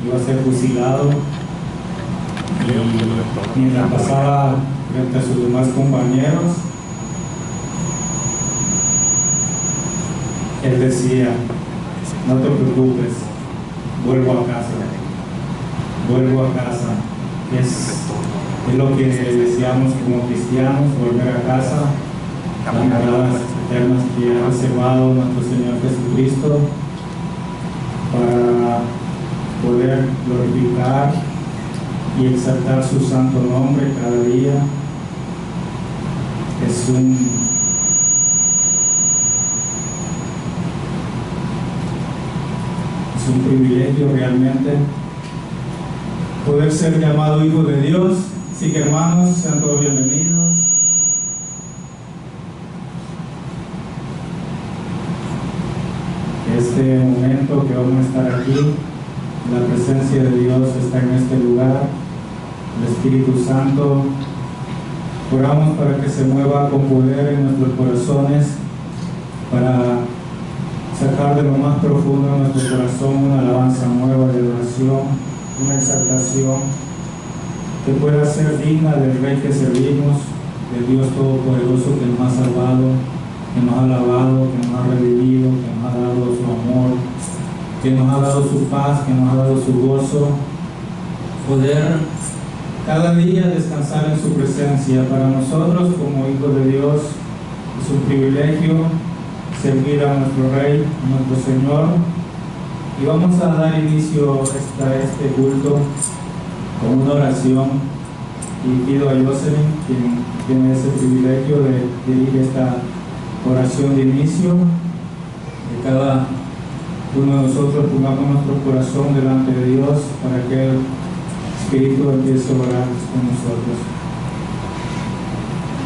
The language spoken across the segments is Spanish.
iba a ser fusilado. Y mientras pasaba frente a sus demás compañeros, él decía: no te preocupes, vuelvo a casa. Es lo que deseamos como cristianos, volver a casa, las moradas eternas que ha reservado nuestro Señor Jesucristo, para poder glorificar y exaltar su santo nombre cada día. Es un privilegio realmente poder ser llamado hijo de Dios. Así que, hermanos, sean todos bienvenidos. Este momento que vamos a estar aquí, la presencia de Dios está en este lugar, el Espíritu Santo. Oramos para que se mueva con poder en nuestros corazones, para sacar de lo más profundo de nuestro corazón una alabanza nueva de oración, una exaltación que pueda ser digna del Rey que servimos, del Dios Todopoderoso que nos ha salvado, que nos ha lavado, que nos ha revivido, que nos ha dado su amor, que nos ha dado su paz, que nos ha dado su gozo. Poder cada día descansar en su presencia. Para nosotros como hijos de Dios es un privilegio servir a nuestro Rey, a nuestro Señor. Y vamos a dar inicio a este culto con una oración, y pido a Jocelyn, quien tiene ese privilegio de dirigir esta oración de inicio, que cada uno de nosotros pongamos nuestro corazón delante de Dios para que el Espíritu empiece a orar con nosotros.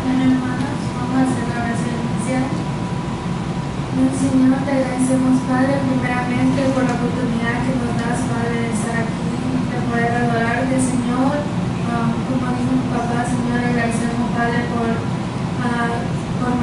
Bueno, hermanos, vamos a hacer la oración inicial. Señor, te agradecemos, Padre, primeramente por la oportunidad que nos das, Padre, de estar aquí, de poder adorarte, Señor. Como dijo mi papá, Señor, agradecemos, Padre, por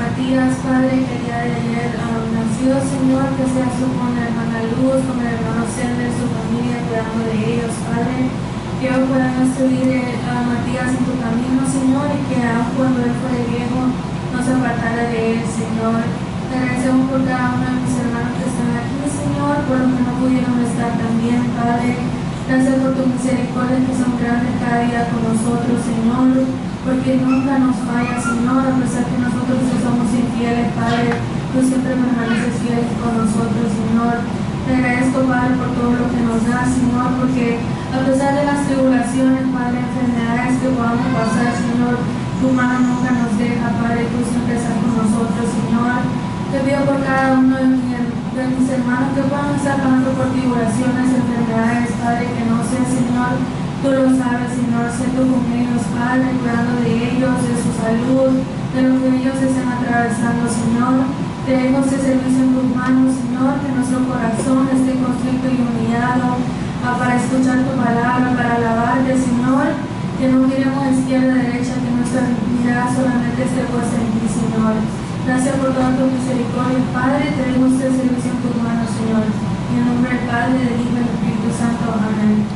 Matías, Padre, que el día de ayer nació, Señor, que seas tú con la hermana Luz, con el hermano Sender, su familia, cuidando de ellos, Padre. Que hoy puedan servir a Matías en tu camino, Señor, y que aun cuando él fuera viejo, no se apartara de él, Señor. Te agradecemos por cada uno de mis hermanos que están aquí, Señor, por los que no pudieron estar también, Padre. Gracias por tu misericordia que son grandes cada día con nosotros, Señor, porque nunca nos falla, Señor, a pesar que nosotros somos infieles, Padre. Tú siempre permaneces fiel con nosotros, Señor. Te agradezco, Padre, por todo lo que nos das, Señor, porque a pesar de las tribulaciones, Padre, enfermedades que podamos pasar, Señor, tu mano nunca nos deja, Padre, tú siempre estás con nosotros, Señor. Te pido por cada uno de mis hermanos que puedan estar pasando por tribulaciones, enfermedades, Padre, que no sea, Señor, tú lo sabes, Señor, sé tú con ellos, Padre, cuidando de ellos, de su salud, de lo que ellos estén atravesando, Señor. Te dejo este servicio en tus manos, Señor, que nuestro corazón esté constricto y humillado para escuchar tu palabra, para alabarte, Señor, que no miremos a izquierda y derecha, que nuestra mirada solamente esté puesta en ti, Señor. Gracias por toda tu misericordia, Padre. Te dejo este servicio en tus manos, Señor. En el nombre del Padre, del Hijo y del Espíritu Santo. Amén.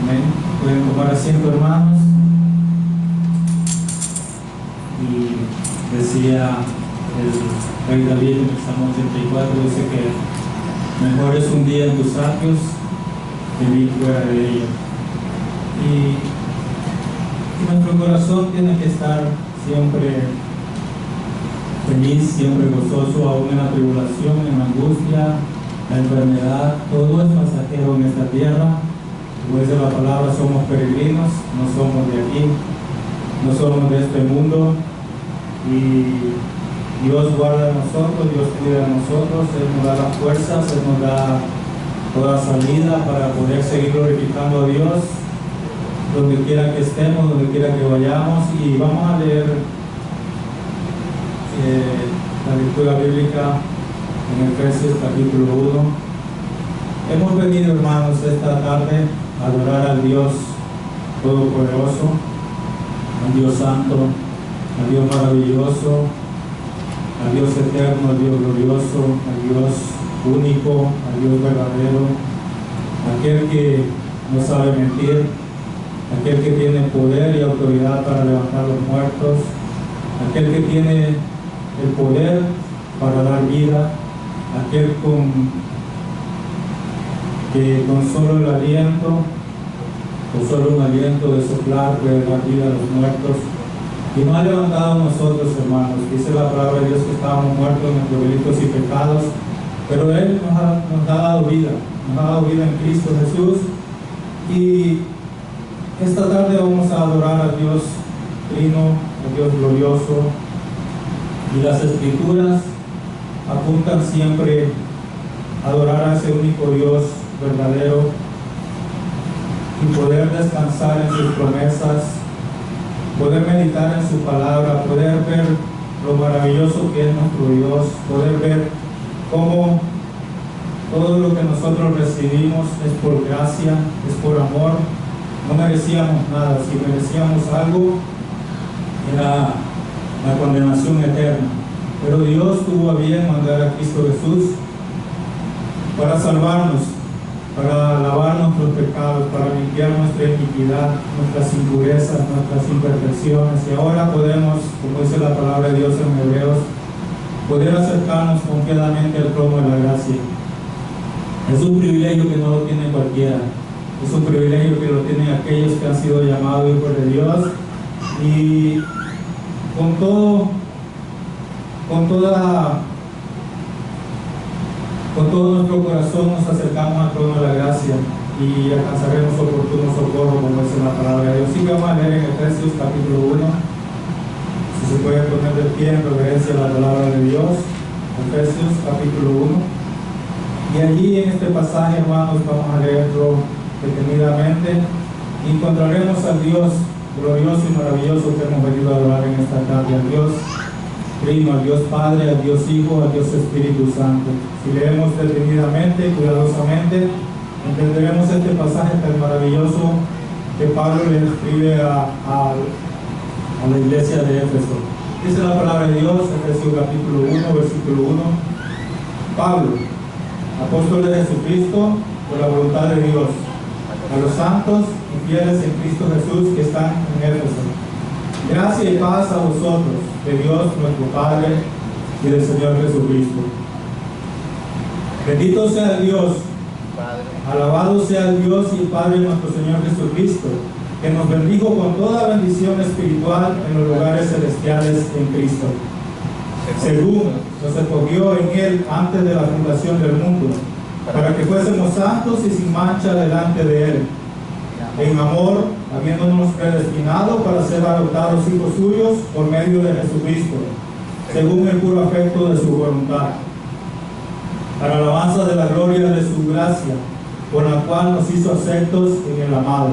Amén. Pueden tomar asiento, hermanos. Y decía el rey David en el Salmo 84, dice que mejor es un día en tus atrios que mil fuera de ellos. Y nuestro corazón tiene que estar siempre feliz, siempre gozoso, aún en la tribulación, en la angustia, la enfermedad. Todo es pasajero en esta tierra. Como dice la palabra, somos peregrinos, no somos de aquí, no somos de este mundo. Y Dios guarda de nosotros, Dios cuida de nosotros, Él nos da las fuerzas, Él nos da toda salida para poder seguir glorificando a Dios donde quiera que estemos, donde quiera que vayamos. Y vamos a leer la lectura bíblica en Efesios capítulo 1. Hemos venido, hermanos, esta tarde a adorar al Dios Todopoderoso, al Dios Santo, al Dios maravilloso, al Dios eterno, al Dios glorioso, al Dios único, al Dios verdadero, aquel que no sabe mentir, aquel que tiene poder y autoridad para levantar los muertos, aquel que tiene el poder para dar vida, aquel que con solo el aliento, con solo un aliento de soplar puede dar vida a los muertos, y nos ha levantado a nosotros, hermanos. Dice la palabra de Dios que estábamos muertos en nuestros delitos y pecados, pero Él nos ha dado vida en Cristo Jesús. Y esta tarde vamos a adorar a Dios Trino, a Dios glorioso, y las Escrituras apuntan siempre a adorar a ese único Dios verdadero y poder descansar en sus promesas, poder meditar en su palabra, poder ver lo maravilloso que es nuestro Dios, poder ver cómo todo lo que nosotros recibimos es por gracia, es por amor. No merecíamos nada. Si merecíamos algo, era la condenación eterna. Pero Dios tuvo a bien mandar a Cristo Jesús para salvarnos, para lavar nuestros pecados, para limpiar nuestra iniquidad, nuestras impurezas, nuestras imperfecciones. Y ahora podemos, como dice la palabra de Dios en Hebreos, poder acercarnos confiadamente al trono de la gracia. Es un privilegio que no lo tiene cualquiera. Es un privilegio que lo tienen aquellos que han sido llamados hijos de Dios. Y con todo nuestro corazón nos acercamos al trono de la gracia y alcanzaremos oportuno socorro, como dice la palabra de Dios. Sí, vamos a leer en Efesios capítulo 1. Si se puede poner de pie en reverencia a la palabra de Dios. Efesios capítulo 1. Y allí en este pasaje, hermanos, vamos a leerlo detenidamente y encontraremos al Dios glorioso y maravilloso que hemos venido a adorar en esta tarde, al Dios Trino, al Dios Padre, al Dios Hijo, al Dios Espíritu Santo. Si leemos detenidamente, cuidadosamente, entenderemos este pasaje tan maravilloso que Pablo le escribe a la iglesia de Éfeso. Dice la palabra de Dios, Efesios capítulo 1, versículo 1. Pablo, apóstol de Jesucristo, por la voluntad de Dios, a los santos y fieles en Cristo Jesús que están en Éfeso. Gracia y paz a vosotros, de Dios nuestro Padre y del Señor Jesucristo. Bendito sea el Dios, alabado sea el Dios y Padre de nuestro Señor Jesucristo, que nos bendijo con toda bendición espiritual en los lugares celestiales en Cristo, según nos escogió en Él antes de la fundación del mundo, para que fuésemos santos y sin mancha delante de Él, en amor, habiéndonos predestinado para ser adoptados hijos suyos por medio de Jesucristo, según el puro afecto de su voluntad, para alabanza de la gloria de su gracia, con la cual nos hizo aceptos en el amado,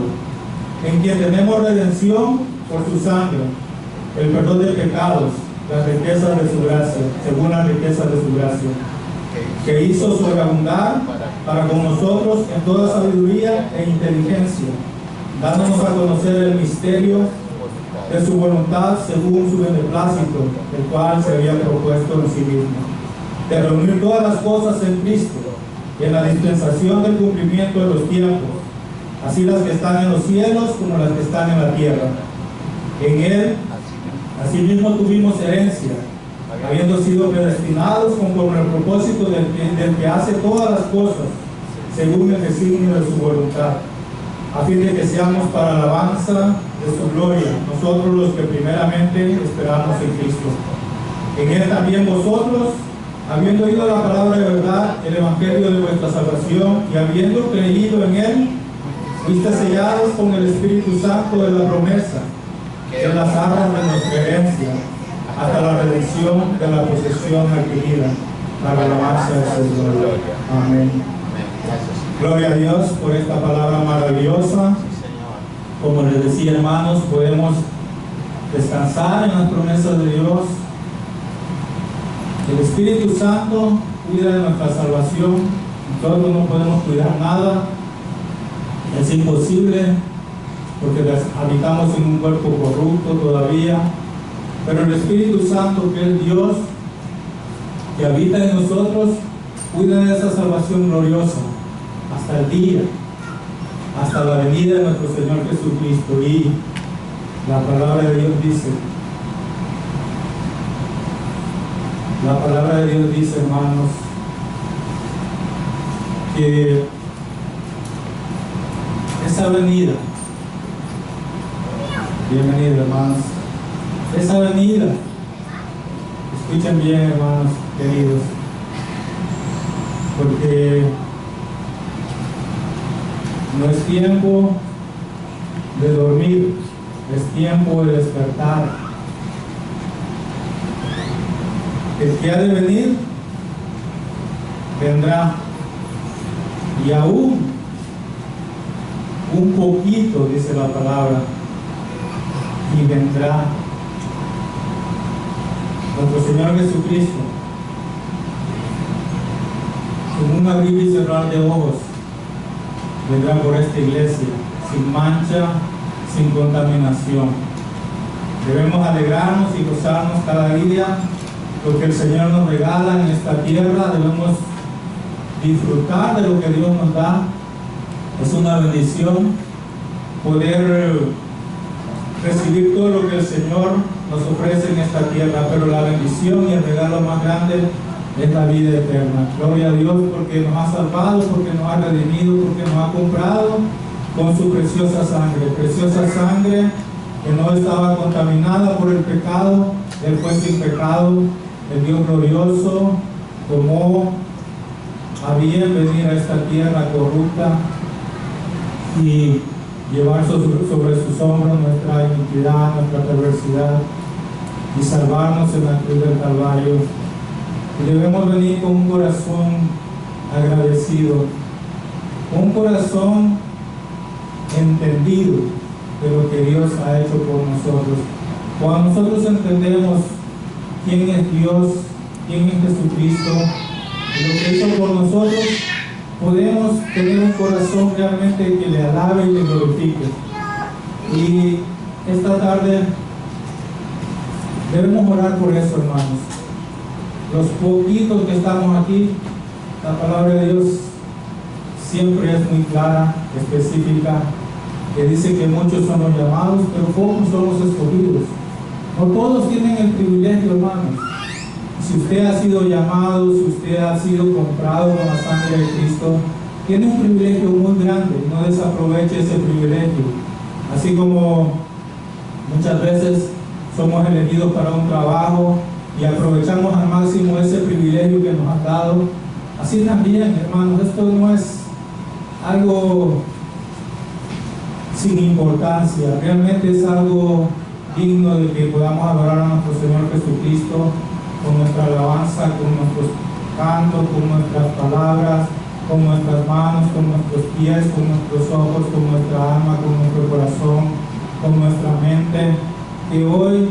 en quien tenemos redención por su sangre, el perdón de pecados, las riquezas de su gracia, según las riquezas de su gracia, que hizo sobreabundar para con nosotros en toda sabiduría e inteligencia, dándonos a conocer el misterio de su voluntad según su beneplácito, el cual se había propuesto en sí mismo, de reunir todas las cosas en Cristo, y en la dispensación del cumplimiento de los tiempos, así las que están en los cielos como las que están en la tierra. En Él asimismo tuvimos herencia, habiendo sido predestinados conforme al propósito del que hace todas las cosas, según el designio de su voluntad, a fin de que seamos para alabanza de su gloria, nosotros los que primeramente esperamos en Cristo. En Él también vosotros, habiendo oído la palabra de verdad, el evangelio de vuestra salvación, y habiendo creído en Él, fuiste sellados con el Espíritu Santo de la promesa, que es las arras de nuestra herencia, hasta la redención de la posesión adquirida, para la alabanza de su gloria. Amén. Gloria a Dios por esta palabra maravillosa. Como les decía, hermanos, podemos descansar en las promesas de Dios. El Espíritu Santo cuida de nuestra salvación. Nosotros no podemos cuidar nada. Es imposible porque habitamos en un cuerpo corrupto todavía. Pero el Espíritu Santo, que es Dios, que habita en nosotros, Cuida de esa salvación gloriosa hasta el día, hasta la venida de nuestro Señor Jesucristo. Y la palabra de Dios dice, hermanos, que esa venida, bienvenido hermanos, esa venida, escuchen bien hermanos queridos, porque no es tiempo de dormir, es tiempo de despertar. El que ha de venir, vendrá, y aún un poquito, dice la palabra, y vendrá. Nuestro Señor Jesucristo, en un abrir y cerrar de ojos, vendrá por esta iglesia, sin mancha, sin contaminación. Debemos alegrarnos y gozarnos cada día lo que el Señor nos regala en esta tierra. Debemos disfrutar de lo que Dios nos da. Es una bendición poder recibir todo lo que el Señor nos ofrece en esta tierra, pero la bendición y el regalo más grande es la vida eterna. Gloria a Dios porque nos ha salvado, porque nos ha redimido, porque nos ha comprado con su preciosa sangre que no estaba contaminada por el pecado. Él fue sin pecado, el Dios glorioso tomó a bien venir a esta tierra corrupta y llevar sobre sus hombros nuestra iniquidad, nuestra perversidad, y salvarnos en la cruz del Calvario. Y debemos venir con un corazón agradecido, un corazón entendido de lo que Dios ha hecho por nosotros. Cuando nosotros entendemos quién es Dios, quién es Jesucristo, y lo que hizo por nosotros, podemos tener un corazón realmente que le alabe y le glorifique. Y esta tarde debemos orar por eso, hermanos. Los poquitos que estamos aquí, la palabra de Dios siempre es muy clara, específica, que dice que muchos son los llamados, pero pocos son los escogidos. No todos tienen el privilegio, hermanos. Si usted ha sido llamado, si usted ha sido comprado con la sangre de Cristo, tiene un privilegio muy grande. No desaproveche ese privilegio. Así como muchas veces somos elegidos para un trabajo y aprovechamos al máximo ese privilegio que nos han dado, así también, hermanos, esto no es algo sin importancia, realmente es algo digno de que podamos adorar a nuestro Señor Jesucristo con nuestra alabanza, con nuestros cantos, con nuestras palabras, con nuestras manos, con nuestros pies, con nuestros ojos, con nuestra alma, con nuestro corazón, con nuestra mente. Que hoy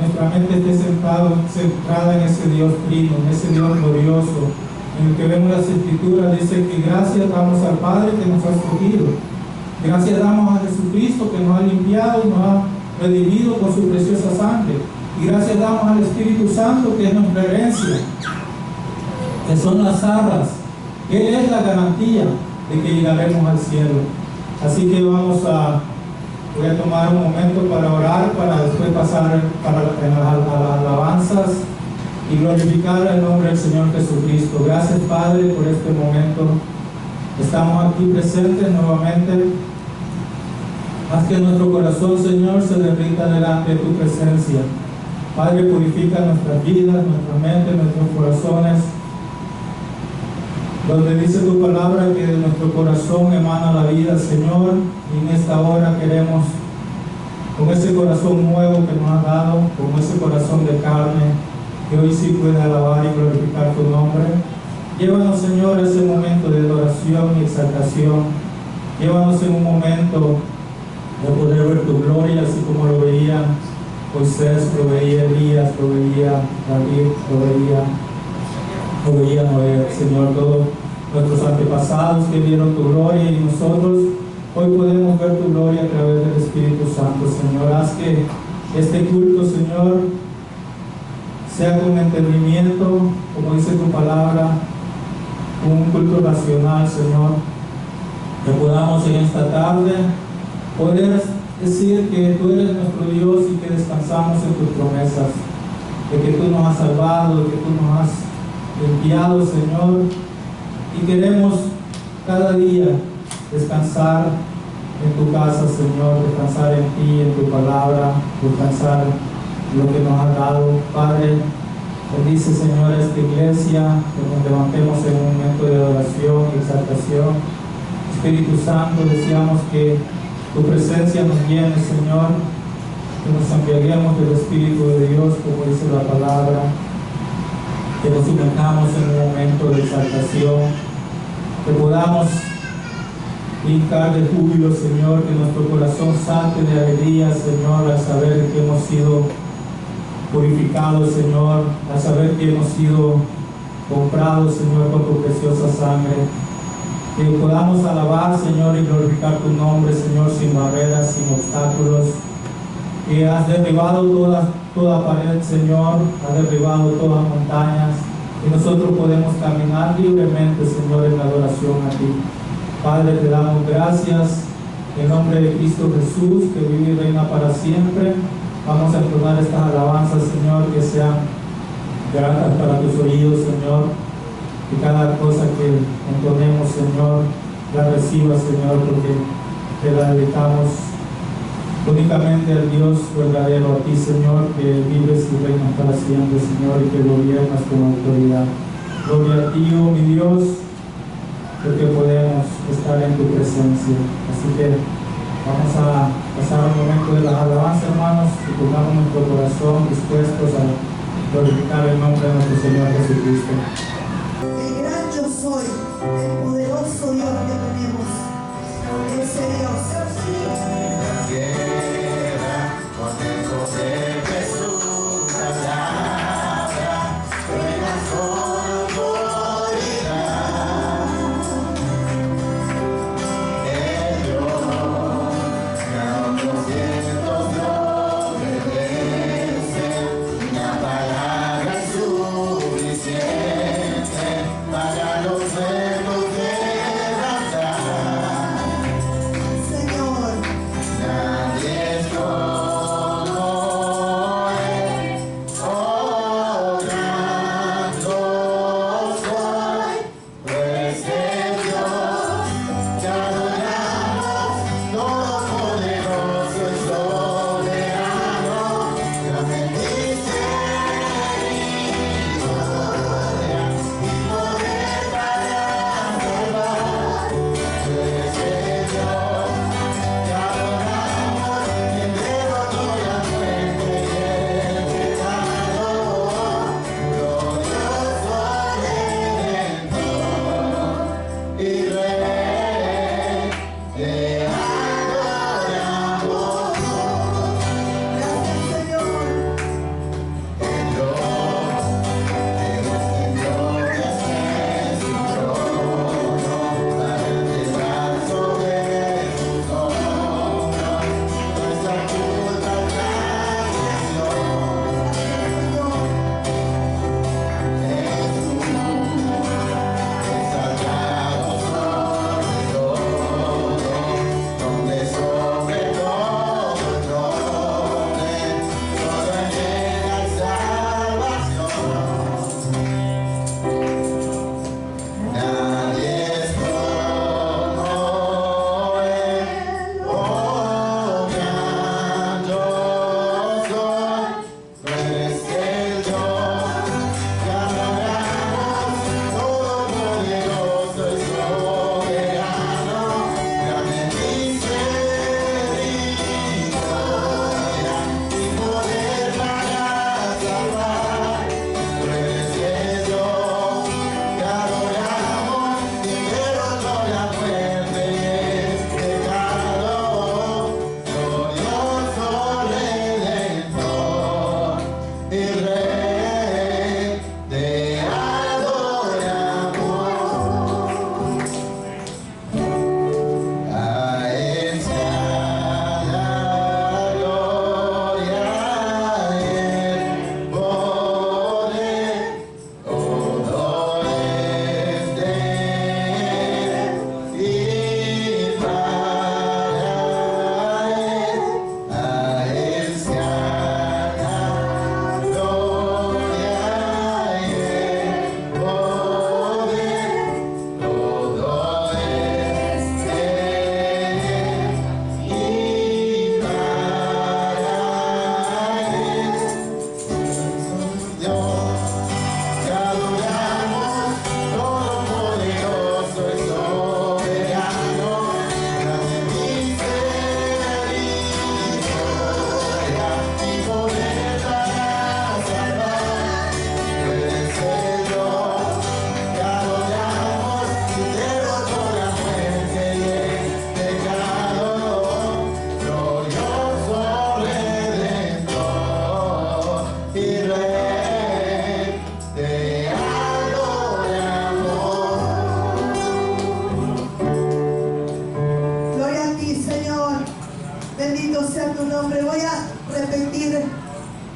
nuestra mente esté centrada en ese Dios trino, en ese Dios glorioso, en el que vemos las Escrituras. Dice que gracias damos al Padre que nos ha escogido, gracias damos a Jesucristo que nos ha limpiado y nos ha redimido con su preciosa sangre, y gracias damos al Espíritu Santo que es nuestra herencia, que son las arras, que Él es la garantía de que llegaremos al cielo. Así que voy a tomar un momento para orar, para después pasar a las alabanzas y glorificar el nombre del Señor Jesucristo. Gracias, Padre, por este momento. Estamos aquí presentes nuevamente. Haz que nuestro corazón, Señor, se derrita delante de tu presencia. Padre, purifica nuestras vidas, nuestra mente, nuestros corazones. Donde dice tu palabra que de nuestro corazón emana la vida, Señor, y en esta hora queremos, con ese corazón nuevo que nos has dado, con ese corazón de carne, que hoy sí puede alabar y glorificar tu nombre. Llévanos, Señor, a ese momento de adoración y exaltación. Llévanos en un momento de poder ver tu gloria, así como lo veía Moisés, lo veía Elías, lo veía David, lo veía Noé. Señor, todos nuestros antepasados que vieron tu gloria, y nosotros hoy podemos ver tu gloria a través del Espíritu Santo. Señor, haz que este culto, Señor, sea con entendimiento, como dice tu palabra, un culto racional, Señor, que podamos en esta tarde poder decir que tú eres nuestro Dios y que descansamos en tus promesas, de que tú nos has salvado, de que tú nos has limpiado, Señor, y queremos cada día descansar en tu casa, Señor, descansar en ti, en tu palabra, descansar en lo que nos has dado, Padre. Bendice, Señor, esta iglesia, que nos levantemos en un momento de adoración y exaltación. Espíritu Santo, deseamos que tu presencia nos llene, Señor, que nos embriaguemos del Espíritu de Dios, como dice la palabra, que nos sumerjamos en un momento de exaltación, que podamos brincar de júbilo, Señor, que nuestro corazón salte de alegría, Señor, al saber que hemos sido purificados, Señor, al saber que hemos sido comprados, Señor, con tu preciosa sangre. Que podamos alabar, Señor, y glorificar tu nombre, Señor, sin barreras, sin obstáculos. Que has derribado toda pared, Señor, has derribado todas montañas, y nosotros podemos caminar libremente, Señor, en la adoración a ti. Padre, te damos gracias en nombre de Cristo Jesús, que vive y reina para siempre. Vamos a entonar estas alabanzas, Señor, que sean gratas para tus oídos, Señor. Que cada cosa que entonemos, Señor, la recibas, Señor, porque te la dedicamos únicamente al Dios verdadero, a ti, Señor, que vives y reinas para siempre, Señor, y que gobiernas con autoridad. Gloria a ti, oh mi Dios, porque podemos estar en tu presencia. Así que vamos a pasar un momento de las alabanzas, hermanos, y pongamos nuestro corazón dispuestos a glorificar el nombre de nuestro Señor Jesucristo. El gran yo soy, el poderoso Dios que tenemos, ese Dios. La tierra con el poder de su palabra, ruega con autoridad. El Dios que a otros vientos no obedece, la palabra es suficiente para los sueños de raza. Señor, Nadie es como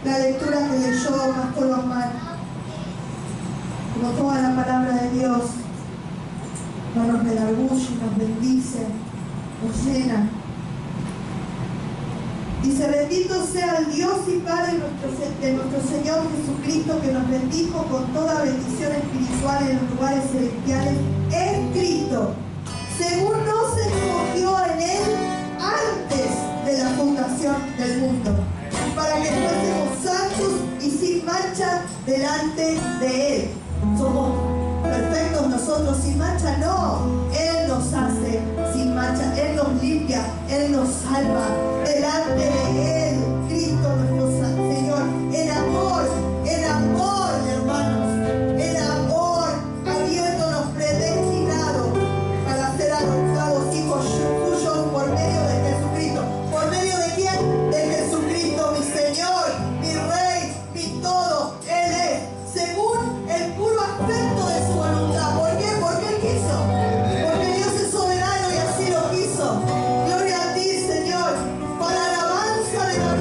la lectura que leyó Pastor Osmar, como toda la palabra de Dios, no nos redarguye, nos bendice, nos llena. Dice: bendito sea el Dios y Padre de nuestro Señor Jesucristo, que nos bendijo con toda bendición espiritual en los lugares celestiales en Cristo, según nos escogió en Él antes de la fundación del mundo, para que fuésemos santos y sin mancha delante de Él. Somos perfectos nosotros, sin mancha no. Él nos hace sin mancha, Él nos limpia, Él nos salva. Delante de Él, Cristo nuestro Señor, en amor, hermanos, en amor, habiéndonos predestinado para ser adoptados hijos suyos por medio de Jesucristo. ¿Por medio de quién? De Jesucristo, mi Señor, mi Rey, mi todo. Él es, según el puro aspecto de su voluntad. ¿Por qué? Porque Él quiso. Porque Dios es soberano y así lo quiso. Gloria a ti, Señor, para alabanza de la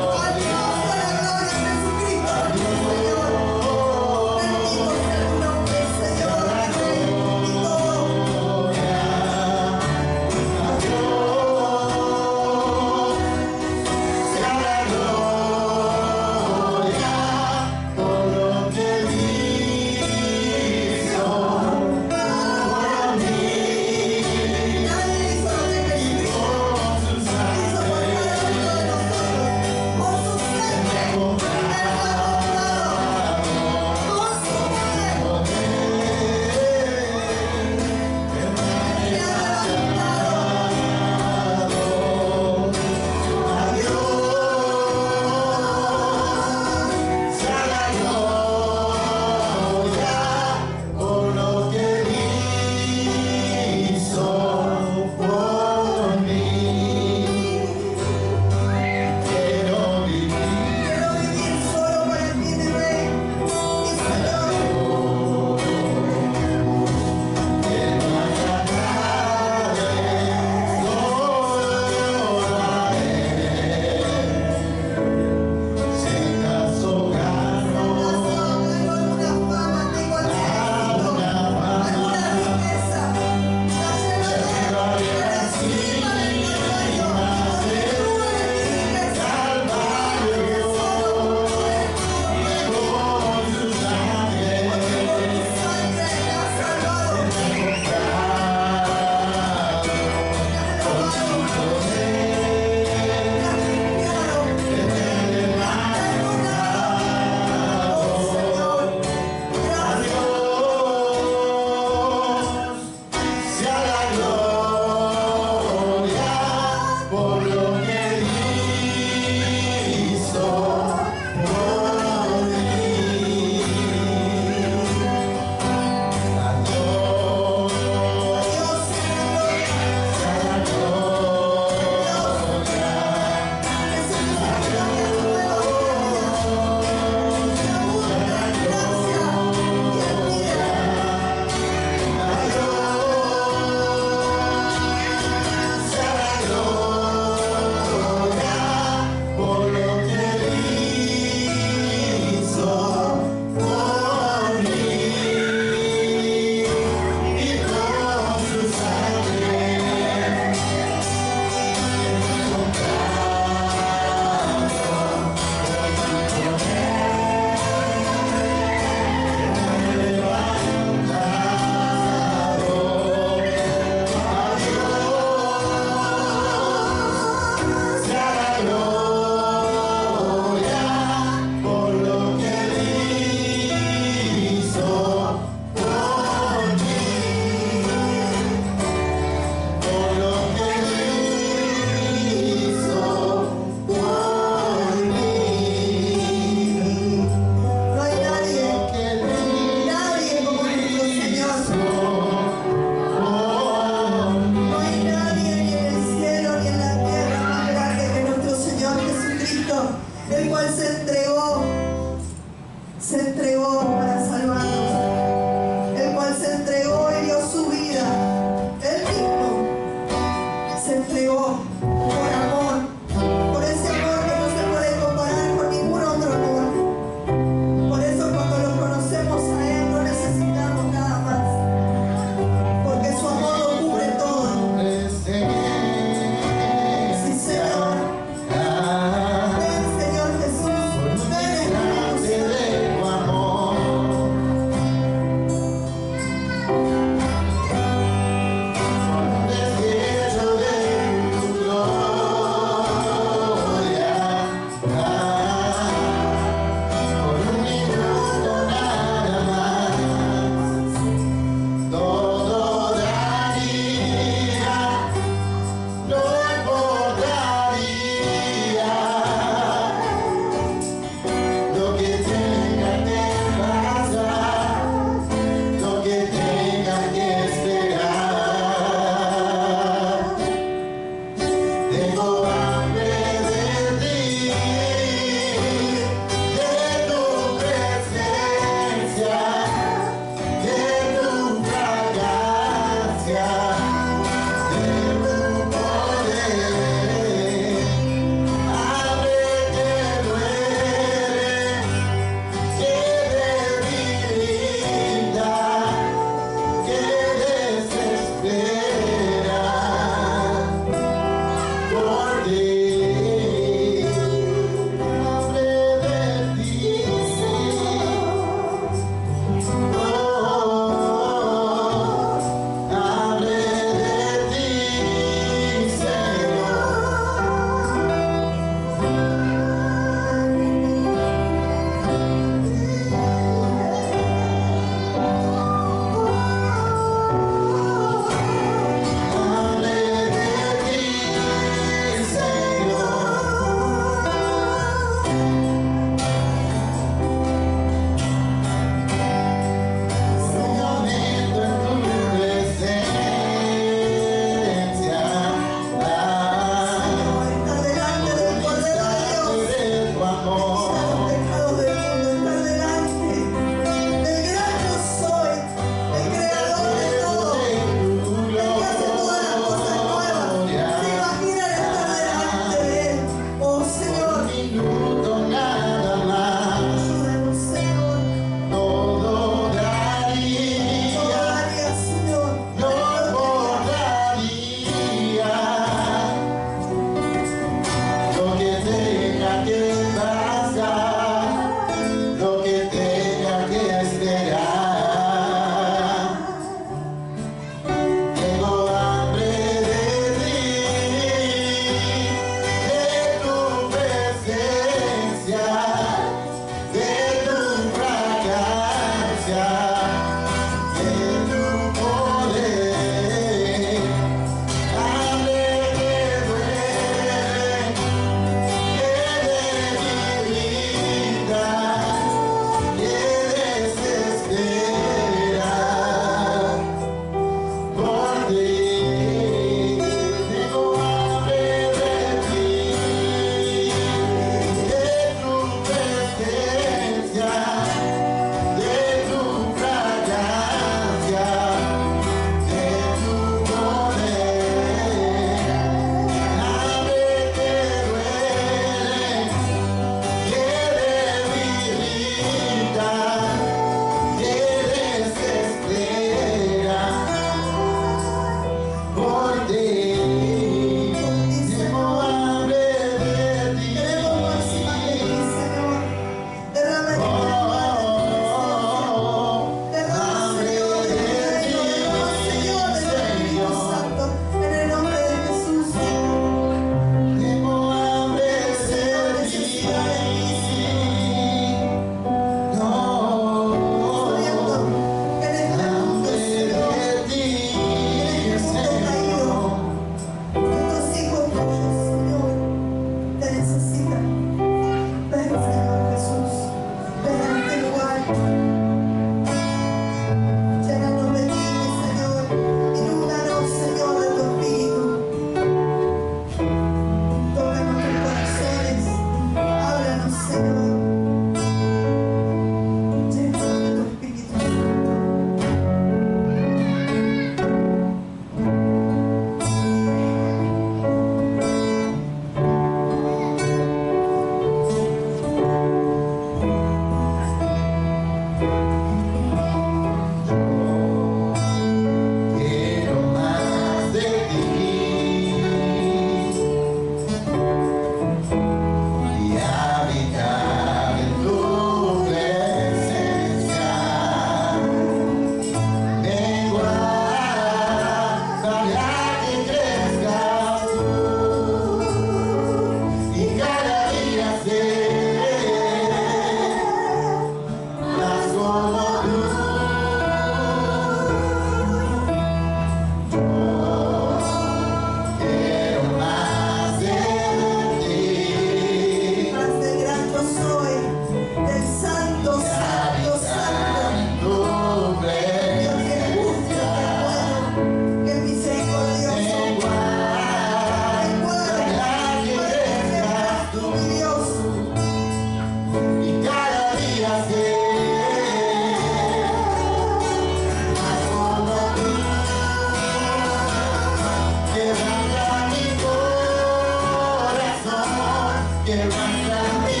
quebranta mi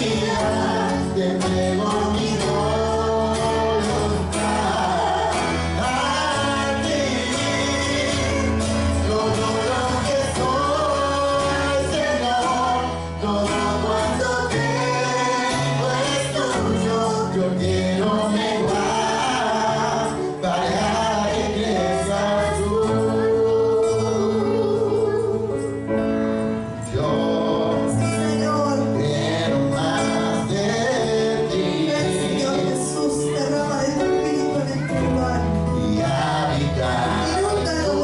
vida, te entrego mi voluntad a ti. Todo lo que soy, Señor, todo cuanto tengo es tuyo. Yo quiero menguar para que crezcas tú. Yo Señor, quiero más de ti ven, Señor Jesús, derrama de tu espíritu en este lugar. y habitar Inúndanos, tu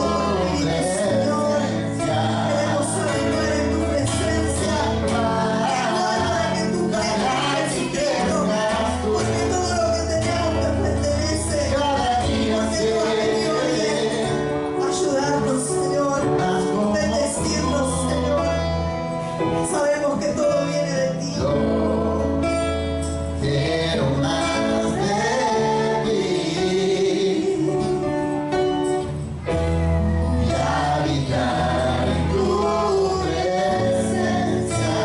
Espíritu, Señor. presencia. Queremos habitar en tu presencia. Para que tú crezcas, Cristo, porque todo lo que tenemos te pertenece. Cada día Porque tú has venido bien. Ayudarnos, Señor. Bendecirnos, Señor. Sabemos que todo viene de ti. Yo quiero más de ti y habitar en tu presencia.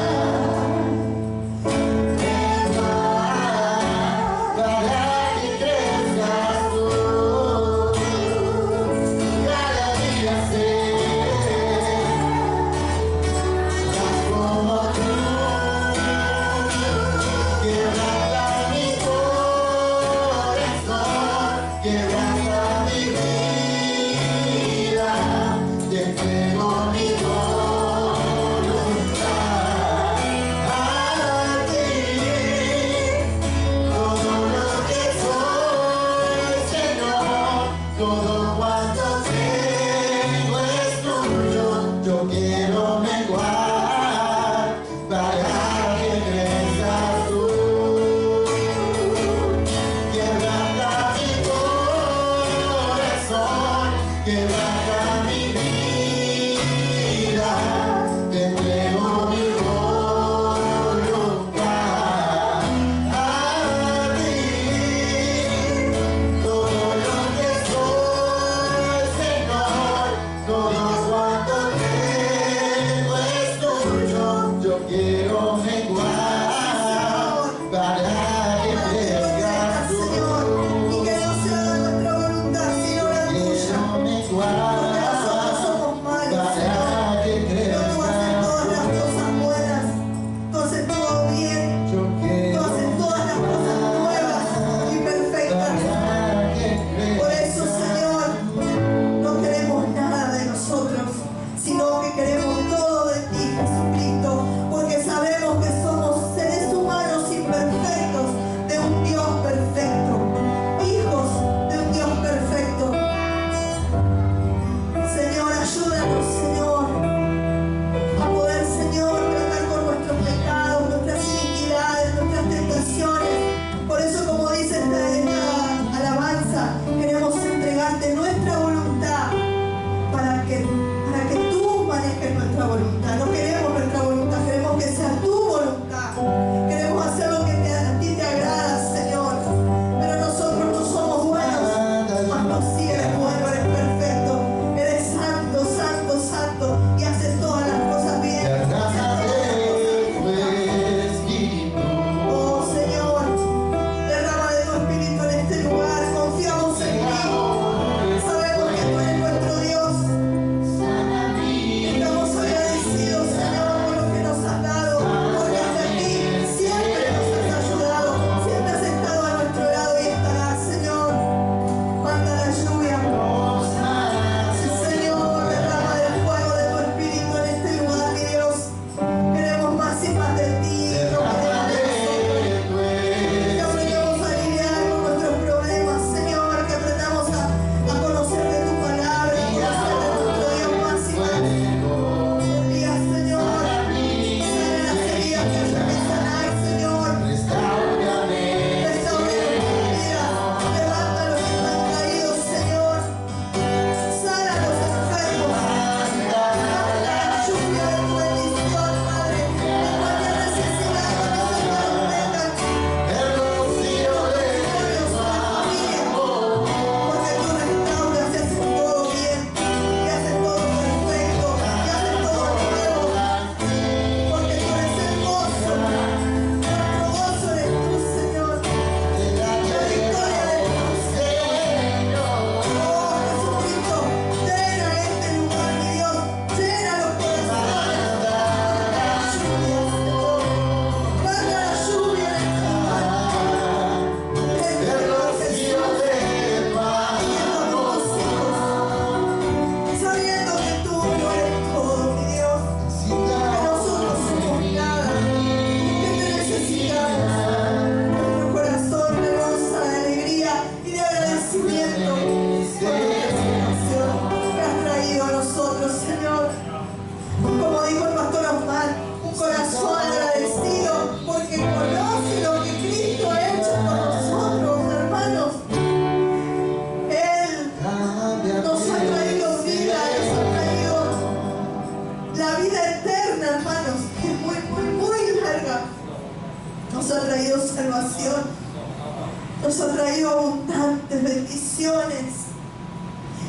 Para que crezcas tú, cada día ser más como tú. Quebranta mi corazón, quebranta mi vida, te entrego mi voluntad a ti. Todo lo que soy, Señor, todo cuanto tengo es tuyo. Yo quiero menguar para que crezcas tú. Quebranta mi corazón, quebranta mi vida, te entrego mi voluntad a ti. Todo lo que soy, Señor, todo cuanto tengo es tuyo. Yo quiero menguar para que crezcas tú. Señor, y que no sea nuestra voluntad, sino la tuya. Quiero Porque menguar nosotros somos malos, Señor. para que Pero tú haces crezcas todas las tú. cosas buenas. Tú haces todo bien. Yo Tú quiero haces todas las cosas nuevas y perfectas. para que Por crezcas eso, Señor, no queremos nada de nosotros, sino que queremos todo de ti, Jesucristo, porque sabemos que somos seres humanos imperfectos de un Dios perfecto, hijos de un Dios perfecto. Señor, ayúdanos, Señor, a poder, Señor, tratar con nuestros pecados, nuestras iniquidades, nuestras tentaciones. Por eso, como dice esta alabanza, queremos entregarte nuestra voluntad para que tú manejes salvación. Nos ha traído abundantes bendiciones.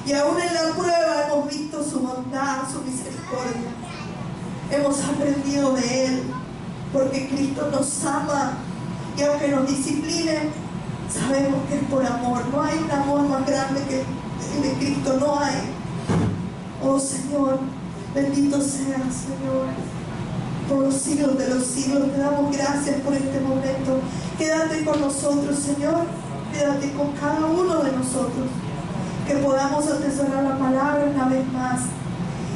Y aún en la prueba hemos visto su bondad, su misericordia. Hemos aprendido de Él, porque Cristo nos ama. Y aunque nos discipline, sabemos que es por amor. No hay un amor más grande que el de Cristo, no hay. Oh Señor, bendito seas, Señor, por los siglos de los siglos. Te damos gracias por este momento. Quédate con nosotros, Señor. Quédate con cada uno de nosotros. Que podamos atesorar la palabra una vez más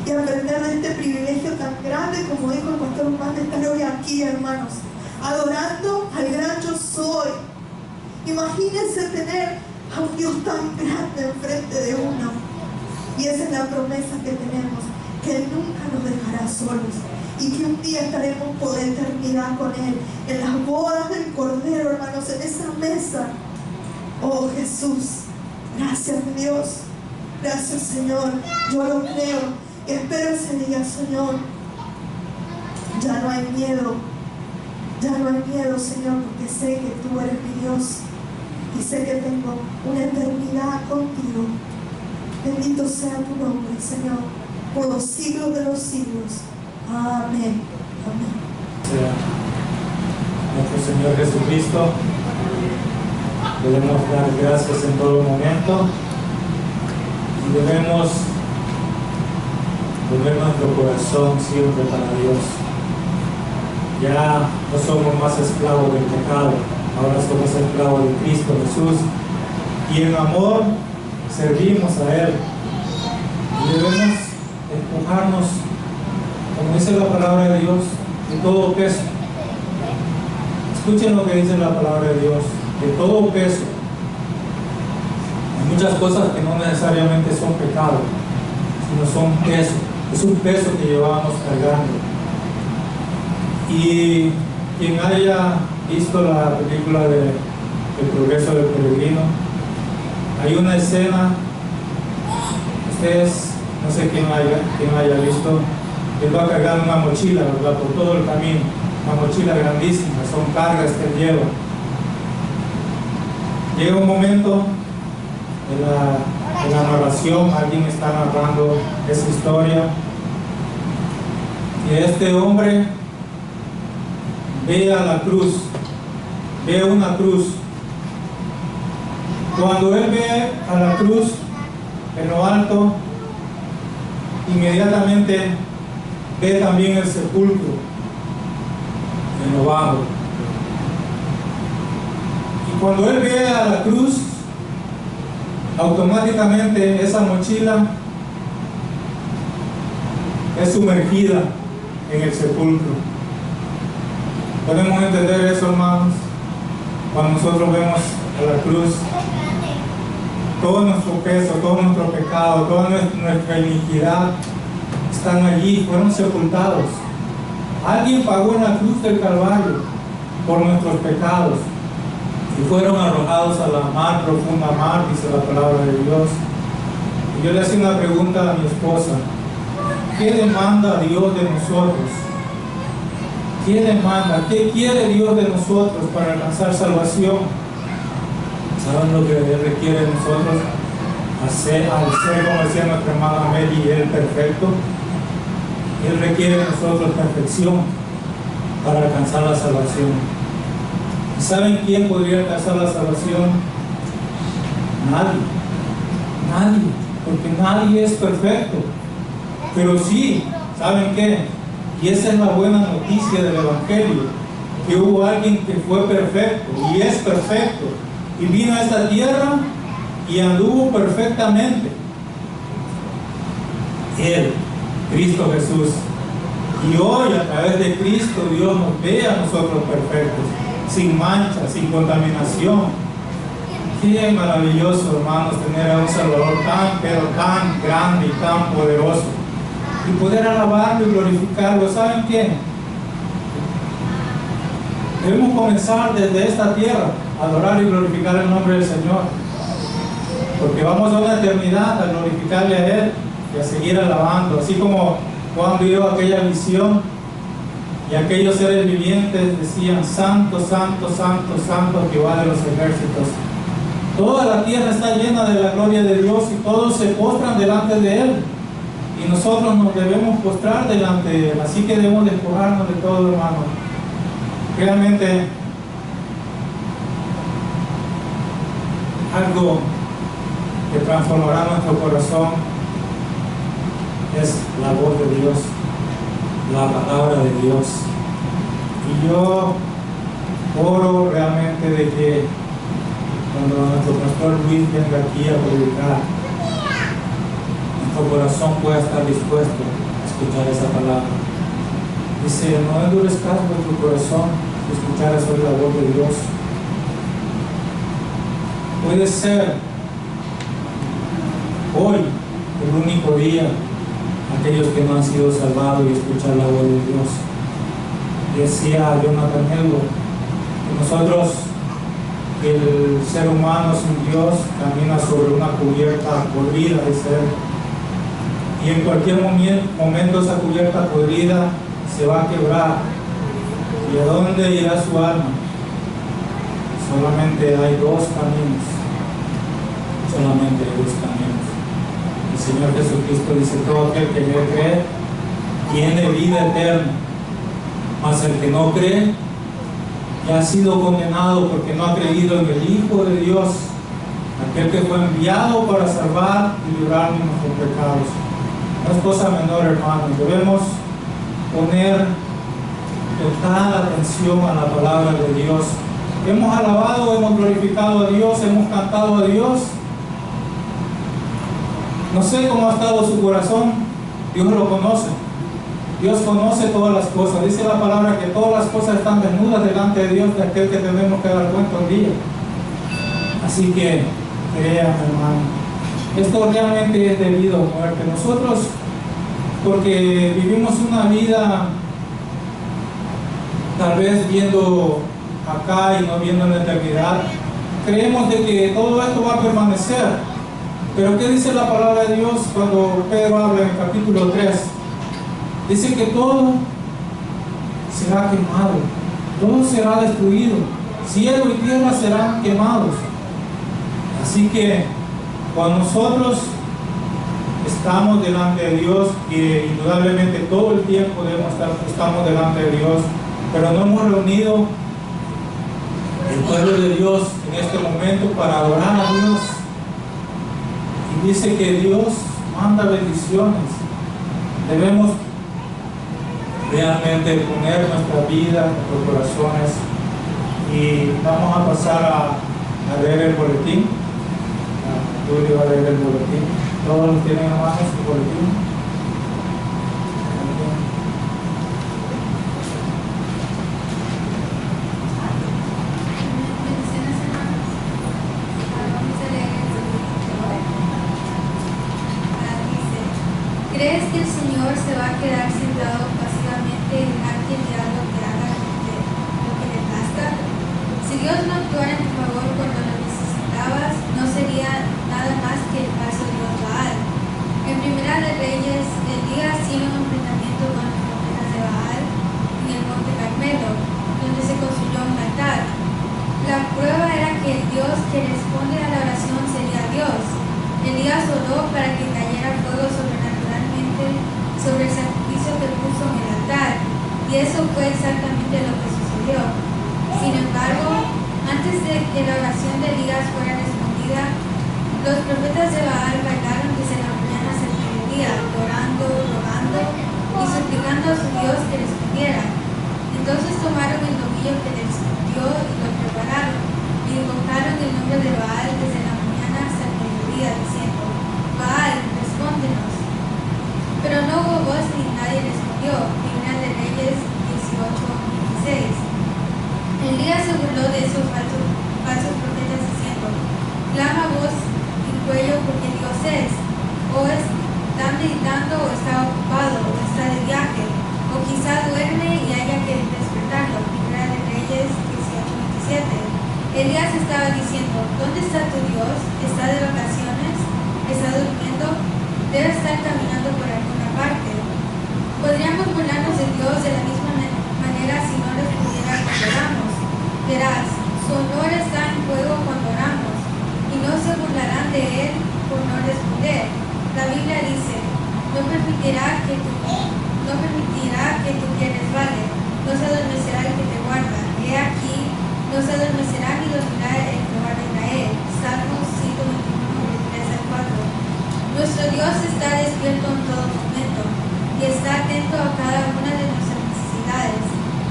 y aprender de este privilegio tan grande, como dijo el pastor Juan, de estar hoy aquí, hermanos, adorando al gran yo soy. Imagínense tener a un Dios tan grande enfrente de uno. Y esa es la promesa que tenemos, que Él nunca nos dejará solos y que un día estaremos por la eternidad con Él, en las bodas del Cordero, hermanos, en esa mesa. Oh Jesús, gracias Dios, gracias Señor, yo lo creo y espero ese día, Señor. Ya no hay miedo, Señor, porque sé que tú eres mi Dios y sé que tengo una eternidad contigo. Bendito sea tu nombre, Señor, por los siglos de los siglos. Amén. Amén. Sea nuestro Señor Jesucristo. Debemos dar gracias en todo momento y debemos poner nuestro corazón siempre para Dios. Ya no somos más esclavos del pecado, ahora somos esclavos de Cristo Jesús y en amor servimos a Él y debemos despojarnos, como dice la palabra de Dios, de todo peso. Escuchen lo que dice la palabra de Dios, de todo peso. Hay muchas cosas que no necesariamente son pecado, sino son peso. Es un peso que llevamos cargando. Y quien haya visto la película de El progreso del peregrino, hay una escena, ustedes, no sé quién haya visto, él va cargando una mochila, ¿verdad?, por todo el camino, una mochila grandísima, son cargas que él lleva. Llega un momento en la narración, alguien está narrando esa historia, y este hombre ve a la cruz, ve una cruz. Cuando él ve a la cruz en lo alto, inmediatamente ve también el sepulcro en lo bajo. Y cuando él ve a la cruz, automáticamente esa mochila es sumergida en el sepulcro. ¿Podemos entender eso, hermanos? Cuando nosotros vemos a la cruz, todo nuestro peso, todo nuestro pecado, toda nuestra iniquidad están allí, fueron sepultados. Alguien pagó en la cruz del Calvario por nuestros pecados y fueron arrojados a la mar, profunda mar, dice la palabra de Dios. Y yo le hacía una pregunta a mi esposa: ¿qué demanda Dios de nosotros? ¿Qué demanda? ¿Qué quiere Dios de nosotros para alcanzar salvación? ¿Saben lo que Él requiere de nosotros? Al ser, como decía nuestra hermana Meli, Él perfecto. Él requiere de nosotros perfección para alcanzar la salvación. ¿Y saben quién podría alcanzar la salvación? Nadie. Nadie. Porque nadie es perfecto. Pero sí, ¿saben qué? Y esa es la buena noticia del Evangelio, que hubo alguien que fue perfecto y es perfecto y vino a esta tierra y anduvo perfectamente. Él, Cristo Jesús. Y hoy, a través de Cristo, Dios nos ve a nosotros perfectos, sin mancha, sin contaminación. Qué maravilloso, hermanos, tener a un Salvador tan, pero tan grande y tan poderoso, y poder alabarlo y glorificarlo. ¿Saben qué? Debemos comenzar desde esta tierra a adorar y glorificar el nombre del Señor, porque vamos a una eternidad a glorificarle a Él y a seguir alabando. Así como Juan vio aquella visión Y aquellos seres vivientes decían: Santo, santo, santo, santo, Jehová de los ejércitos. Toda la tierra está llena de la gloria de Dios y todos se postran delante de Él. Y nosotros nos debemos postrar delante de Él. Así que debemos despojarnos de todo, hermano. Realmente, algo que transformará nuestro corazón es la voz de Dios, la palabra de Dios. Y yo oro realmente de que cuando nuestro pastor Luis venga aquí a predicar, nuestro corazón pueda estar dispuesto a escuchar esa palabra. Dice: no endurezcas vuestro corazón si escucharas hoy la voz de Dios. Puede ser hoy el único día aquellos que no han sido salvados y escuchar la voz de Dios. Decía Jonathan Edwards que nosotros, el ser humano sin Dios, camina sobre una cubierta podrida, dice él. Y en cualquier momento esa cubierta podrida se va a quebrar. ¿Y a dónde irá su alma? Solamente hay dos caminos. Solamente hay dos caminos. El Señor Jesucristo dice: todo aquel que me cree tiene vida eterna, mas el que no cree ya ha sido condenado porque no ha creído en el Hijo de Dios, aquel que fue enviado para salvar y librarnos de nuestros pecados. No es cosa menor, hermanos. Debemos poner total atención a la palabra de Dios. Hemos alabado, hemos glorificado a Dios, hemos cantado a Dios. No sé cómo ha estado su corazón, Dios lo conoce. Dios conoce todas las cosas. Dice la palabra que todas las cosas están desnudas delante de Dios, de aquel que tenemos que dar cuenta un día. Así que créanme, hermano, esto realmente es debido a muerte. Nosotros, porque vivimos una vida tal vez viendo acá y no viendo en la eternidad, creemos de que todo esto va a permanecer. Pero ¿qué dice la palabra de Dios cuando Pedro habla en el capítulo 3? Dice que todo será quemado, todo será destruido, cielo y tierra serán quemados. Así que cuando nosotros estamos delante de Dios, y indudablemente todo el tiempo estamos delante de Dios, pero no hemos reunido el pueblo de Dios en este momento para adorar a Dios. Y dice que Dios manda bendiciones. Debemos realmente poner nuestra vida, nuestros corazones. Y vamos a pasar a leer el boletín. Julio va a leer el boletín. Todos los tienen a mano su boletín. ¿Crees que el Señor se va a quedar sentado pasivamente y dejar que el diablo te haga lo que le plazca? Si Dios no actuara en tu favor cuando lo necesitabas, no sería nada más que el paso de Dios Baal. En Primera de Reyes, Elías tiene un enfrentamiento con los profetas de Baal en el monte Carmelo, donde se construyó un altar. La prueba era que el Dios que responde a la oración sería Dios. Elías oró para que cayera fuego sobre el sacrificio que puso en el altar, y eso fue exactamente lo que sucedió. Sin embargo, antes de que la oración de Elías fuera respondida, los profetas de Baal bailaron desde la mañana hasta el mediodía, orando, rogando y suplicando a su Dios que respondiera. Entonces tomaron el novillo que les dio y lo prepararon, y invocaron el nombre de Baal desde la mañana hasta el mediodía, diciendo: Baal, respóndenos. Pero no hubo voz ni nadie respondió. Primera de Reyes 18:26. Elías se burló de esos falsos profetas diciendo: clama voz y cuello porque Dios es, o está meditando, o está ocupado, o está de viaje, o quizá duerme y haya que despertarlo. Primera de Reyes 18:27. Elías estaba diciendo: ¿dónde está tu Dios? ¿Está de vacaciones? ¿Está durmiendo? Debe estar caminando por alguna parte. Podríamos burlarnos de Dios de la misma que tu quien resbale, no se adormecerá el que te guarda. He aquí, no se adormecerá ni dormirá el que guarda Israel. Salmos 121, 3 al 4. Nuestro Dios está despierto en todo momento y está atento a cada una de nuestras necesidades.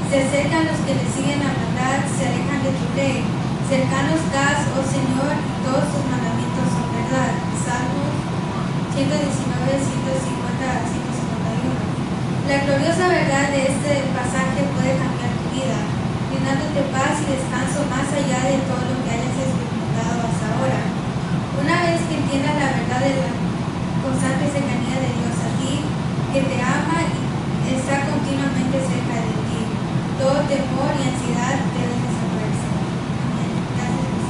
Se acercan los que le siguen la verdad, se alejan de tu ley. Cercanos estás, oh Señor, y todos tus mandamientos son verdad. Salmos 119, 150, 151. La gloriosa verdad de este pasaje puede cambiar tu vida, brindándote paz y descanso más allá de todo lo que hayas experimentado hasta ahora. Una vez que entiendas la verdad de la constante cercanía de Dios a ti, que te ama y está continuamente cerca de ti, todo temor y ansiedad deben desaparecer. Amén. Gracias.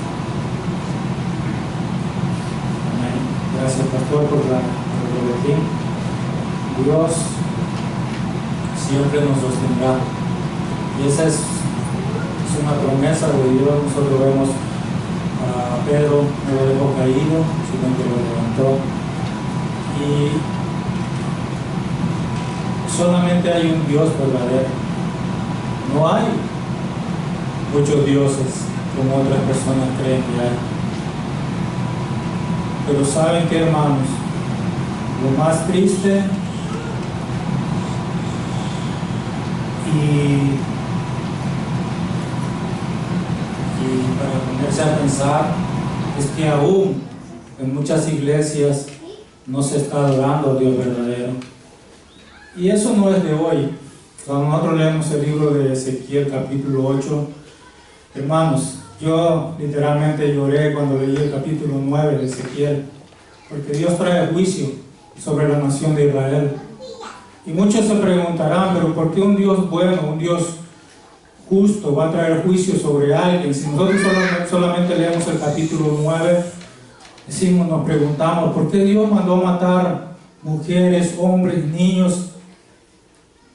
Amén. Gracias, pastor, por el boletín. Dios siempre nos sostendrá. Y esa es una promesa de Dios. Nosotros vemos a Pedro, no lo dejó caído, sino que lo levantó. Y solamente hay un Dios verdadero. No hay muchos dioses como otras personas creen que hay. Pero ¿saben qué, hermanos? Lo más triste y para ponerse a pensar es que aún en muchas iglesias no se está adorando a Dios verdadero. Y eso no es de hoy. Cuando nosotros leemos el libro de Ezequiel capítulo 8, hermanos, yo literalmente lloré cuando leí el capítulo 9 de Ezequiel, porque Dios trae juicio sobre la nación de Israel. Y muchos se preguntarán, pero ¿por qué un Dios bueno, un Dios justo va a traer juicio sobre alguien? Si nosotros solamente leemos el capítulo 9, nos preguntamos, ¿por qué Dios mandó matar mujeres, hombres, niños?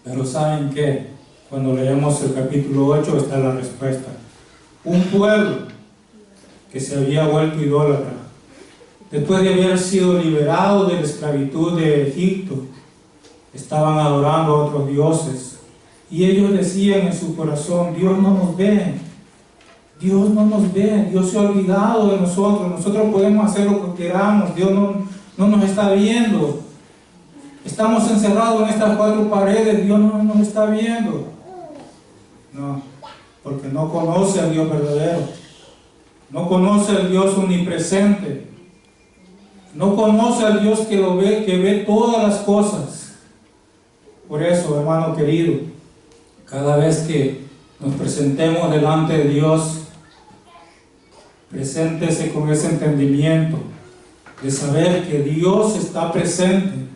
Pero ¿saben qué? Cuando leemos el capítulo 8 está la respuesta. Un pueblo que se había vuelto idólatra, después de haber sido liberado de la esclavitud de Egipto, estaban adorando a otros dioses. Y ellos decían en su corazón, Dios no nos ve. Dios no nos ve. Dios se ha olvidado de nosotros. Nosotros podemos hacer lo que queramos. Dios no nos está viendo. Estamos encerrados en estas cuatro paredes. Dios no nos está viendo. No, porque no conoce al Dios verdadero. No conoce al Dios omnipresente. No conoce al Dios que lo ve, que ve todas las cosas. Por eso, hermano querido, cada vez que nos presentemos delante de Dios, preséntese con ese entendimiento de saber que Dios está presente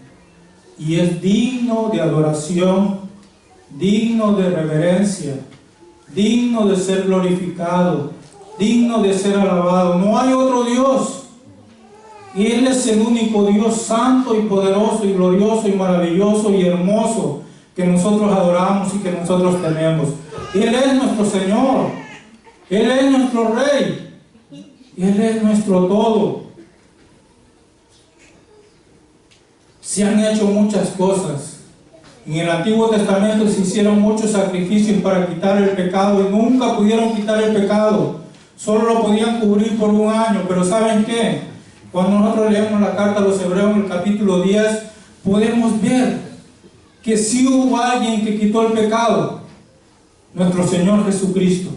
y es digno de adoración, digno de reverencia, digno de ser glorificado, digno de ser alabado. No hay otro Dios. Y Él es el único Dios santo y poderoso y glorioso y maravilloso y hermoso que nosotros adoramos y que nosotros tenemos. Él es nuestro Señor. Él es nuestro Rey. Él es nuestro todo. Se han hecho muchas cosas. En el Antiguo Testamento se hicieron muchos sacrificios para quitar el pecado y nunca pudieron quitar el pecado. Solo lo podían cubrir por un año. Pero ¿saben qué? Cuando nosotros leemos la carta a los Hebreos en el capítulo 10, podemos ver que sí hubo alguien que quitó el pecado, nuestro Señor Jesucristo.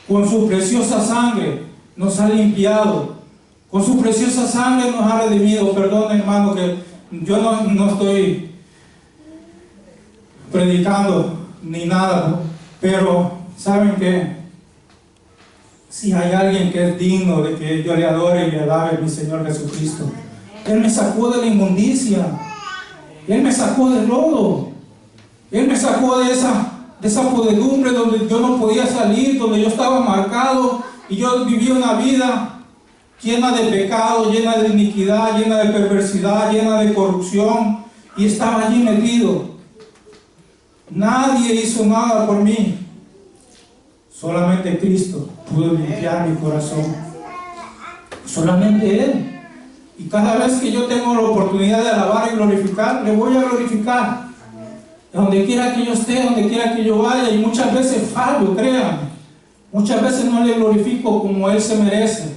Con su preciosa sangre nos ha limpiado, con su preciosa sangre nos ha redimido. Perdón, hermano, que yo no estoy predicando ni nada, pero ¿saben qué? Si hay alguien que es digno de que yo le adore y le alabe, mi Señor Jesucristo. Él me sacó de la inmundicia. Él me sacó del lodo. Él me sacó de esa podredumbre donde yo no podía salir, donde yo estaba marcado y yo vivía una vida llena de pecado, llena de iniquidad, llena de perversidad, llena de corrupción, y estaba allí metido. Nadie hizo nada por mí. Solamente Cristo pudo limpiar mi corazón. Solamente Él. Y cada vez que yo tengo la oportunidad de alabar y glorificar, le voy a glorificar. Donde quiera que yo esté, donde quiera que yo vaya, y muchas veces fallo, créanme. Muchas veces no le glorifico como Él se merece.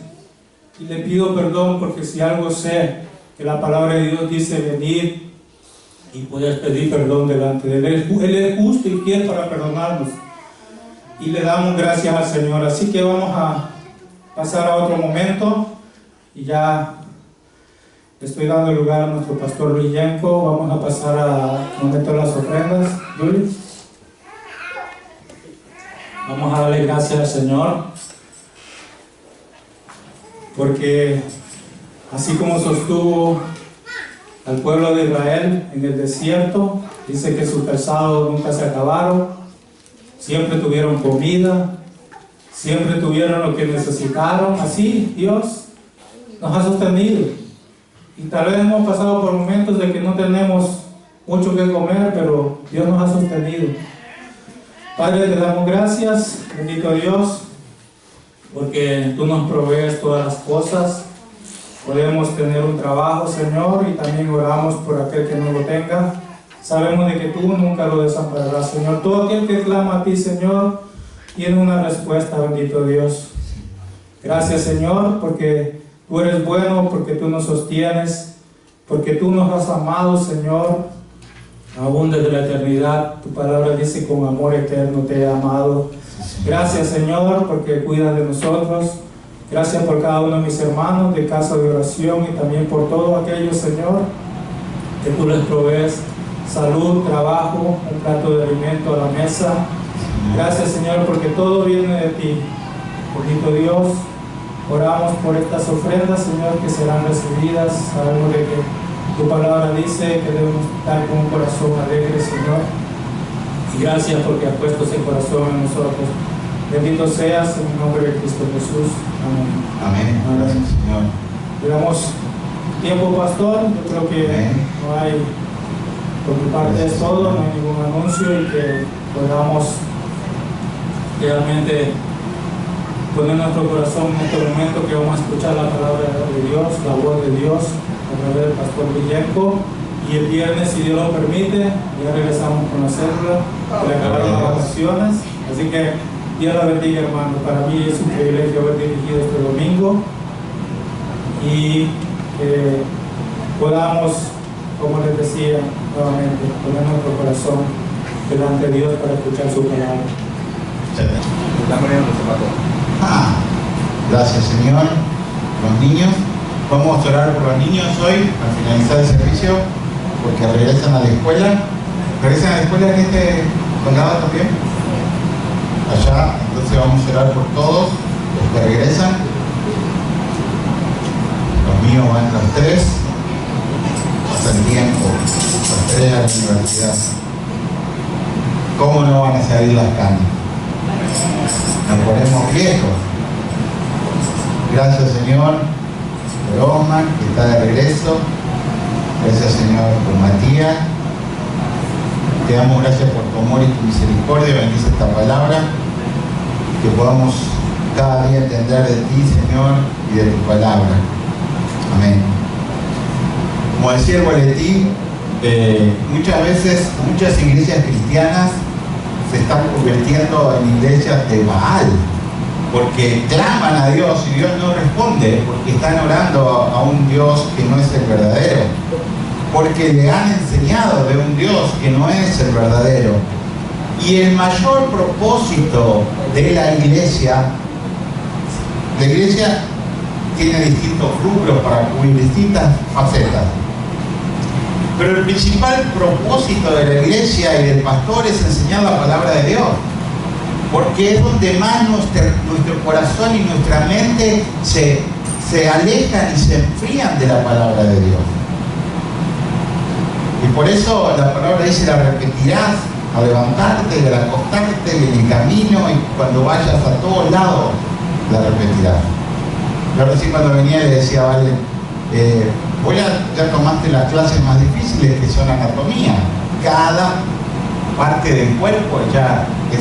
Y le pido perdón porque si algo sé, que la palabra de Dios dice venir y poder pedir perdón delante de Él. Él es justo y fiel para perdonarnos. Y le damos gracias al Señor. Así que vamos a pasar a otro momento. Y ya estoy dando lugar a nuestro pastor Luis Yanco. Vamos a pasar a momento de las ofrendas. Yuli. Vamos a darle gracias al Señor. Porque así como sostuvo al pueblo de Israel en el desierto, dice que sus pesados nunca se acabaron, siempre tuvieron comida, siempre tuvieron lo que necesitaron. Así Dios nos ha sostenido. Y tal vez hemos pasado por momentos de que no tenemos mucho que comer, pero Dios nos ha sostenido. Padre, te damos gracias, bendito Dios, porque tú nos provees todas las cosas. Podemos tener un trabajo, Señor, y también oramos por aquel que no lo tenga. Sabemos de que tú nunca lo desampararás, Señor. Todo aquel que clama a ti, Señor, tiene una respuesta, bendito Dios. Gracias, Señor, porque tú eres bueno, porque tú nos sostienes, porque tú nos has amado, Señor, aún desde la eternidad. Tu palabra dice, con amor eterno te he amado. Gracias, Señor, porque cuidas de nosotros. Gracias por cada uno de mis hermanos de casa de oración y también por todos aquellos, Señor, que tú les provees salud, trabajo, un plato de alimento a la mesa. Gracias, Señor, porque todo viene de ti. Bendito Dios, oramos por estas ofrendas, Señor, que serán recibidas. Sabemos de que tu palabra dice que debemos estar con un corazón alegre, Señor. Y gracias porque has puesto ese corazón en nosotros. Bendito seas en el nombre de Cristo Jesús. Amén. Amén. Gracias, Señor. Le damos tiempo, pastor. Yo creo que no hay, por mi parte es todo, no hay ningún anuncio y que podamos realmente poner nuestro corazón en este momento que vamos a escuchar la palabra de Dios, la voz de Dios a través del pastor Villenco. Y el viernes, si Dios lo permite, ya regresamos con la célula, que le acabaron las vacaciones. Así que Dios la bendiga, hermano. Para mí es un privilegio haber dirigido este domingo y que podamos, como les decía nuevamente, poner nuestro corazón delante de Dios para escuchar su palabra. Gracias, Señor. Los niños, vamos a orar por los niños hoy al finalizar el servicio, porque regresan a la escuela. ¿Regresan a la escuela en este condado también? Allá, entonces vamos a orar por todos los que regresan. Los míos van los 3, pasan tiempo, los 3 a la universidad. ¿Cómo no van a salir las canas? Nos ponemos viejos. Gracias, Señor, por Osman, que está de regreso. Gracias, Señor, por Matías. Te damos gracias por tu amor y tu misericordia. Bendice esta palabra. Que podamos cada día entender de ti, Señor, y de tu palabra. Amén. Como decía el boletín, muchas veces, muchas iglesias cristianas se están convirtiendo en iglesias de Baal, porque claman a Dios y Dios no responde, porque están orando a un Dios que no es el verdadero, porque le han enseñado de un Dios que no es el verdadero. Y el mayor propósito de la iglesia tiene distintos rubros para cubrir distintas facetas. Pero el principal propósito de la iglesia y del pastor es enseñar la palabra de Dios, porque es donde más nuestro corazón y nuestra mente se alejan y se enfrían de la palabra de Dios. Y por eso la palabra dice: la repetirás al levantarte y al acostarte y en el camino y cuando vayas a todos lados, la repetirás. Yo recién cuando venía le decía: vale, ya tomaste las clases más difíciles, que son anatomía. Cada parte del cuerpo ya es,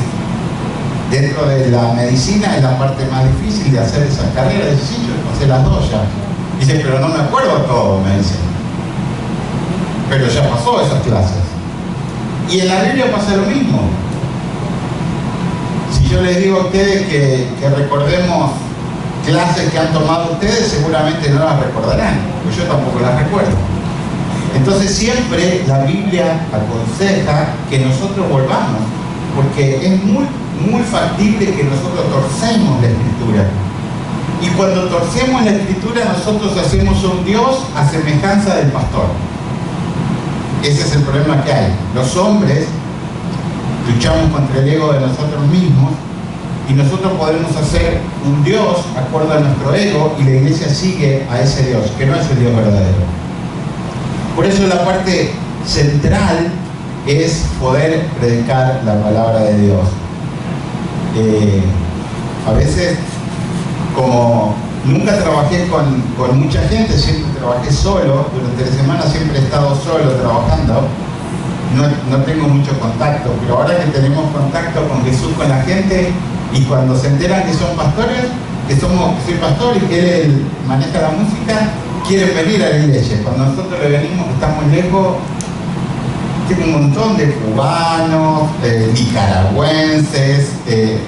dentro de la medicina, es la parte más difícil de hacer esa carrera. Sí, yo pasé las dos ya. Dice, pero no me acuerdo todo, me dice. Pero ya pasó esas clases. Y en la Biblia pasa lo mismo. Si yo les digo a ustedes que recordemos clases que han tomado ustedes, seguramente no las recordarán, pues yo tampoco las recuerdo. Entonces siempre la Biblia aconseja que nosotros volvamos, porque es muy factible que nosotros torcemos la Escritura. Y cuando torcemos la Escritura, nosotros hacemos un Dios a semejanza del pastor. Ese es el problema que hay. Los hombres luchamos contra el ego de nosotros mismos y nosotros podemos hacer un Dios acorde a nuestro ego, y la iglesia sigue a ese Dios, que no es el Dios verdadero. Por eso la parte central es poder predicar la palabra de Dios. A veces, como nunca trabajé con mucha gente, siempre trabajé solo, durante la semana siempre he estado solo trabajando, no tengo mucho contacto, pero ahora que tenemos contacto con Jesús, con la gente, y cuando se enteran que son pastores, que soy pastor y que Él maneja la música, quieren venir a la iglesia. Cuando nosotros le venimos, que estamos lejos, tengo un montón de cubanos, nicaragüenses,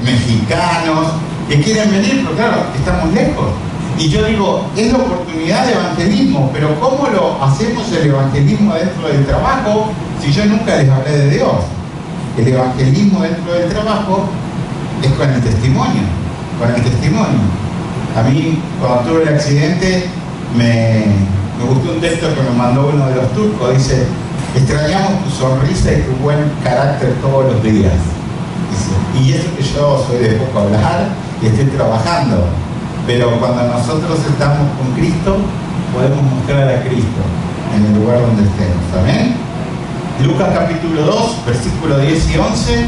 mexicanos, que quieren venir, pero claro, estamos lejos. Y yo digo, es la oportunidad de evangelismo, pero ¿cómo lo hacemos el evangelismo dentro del trabajo si yo nunca les hablé de Dios? El evangelismo dentro del trabajo es con el testimonio, A mí, cuando tuve el accidente, me gustó un texto que me mandó uno de los turcos. Dice, extrañamos tu sonrisa y tu buen carácter todos los días. Dice, y eso que yo soy de poco hablar y estoy trabajando, pero cuando nosotros estamos con Cristo, podemos mostrar a Cristo en el lugar donde estemos. ¿Amén? Lucas capítulo 2, versículo 10 y 11,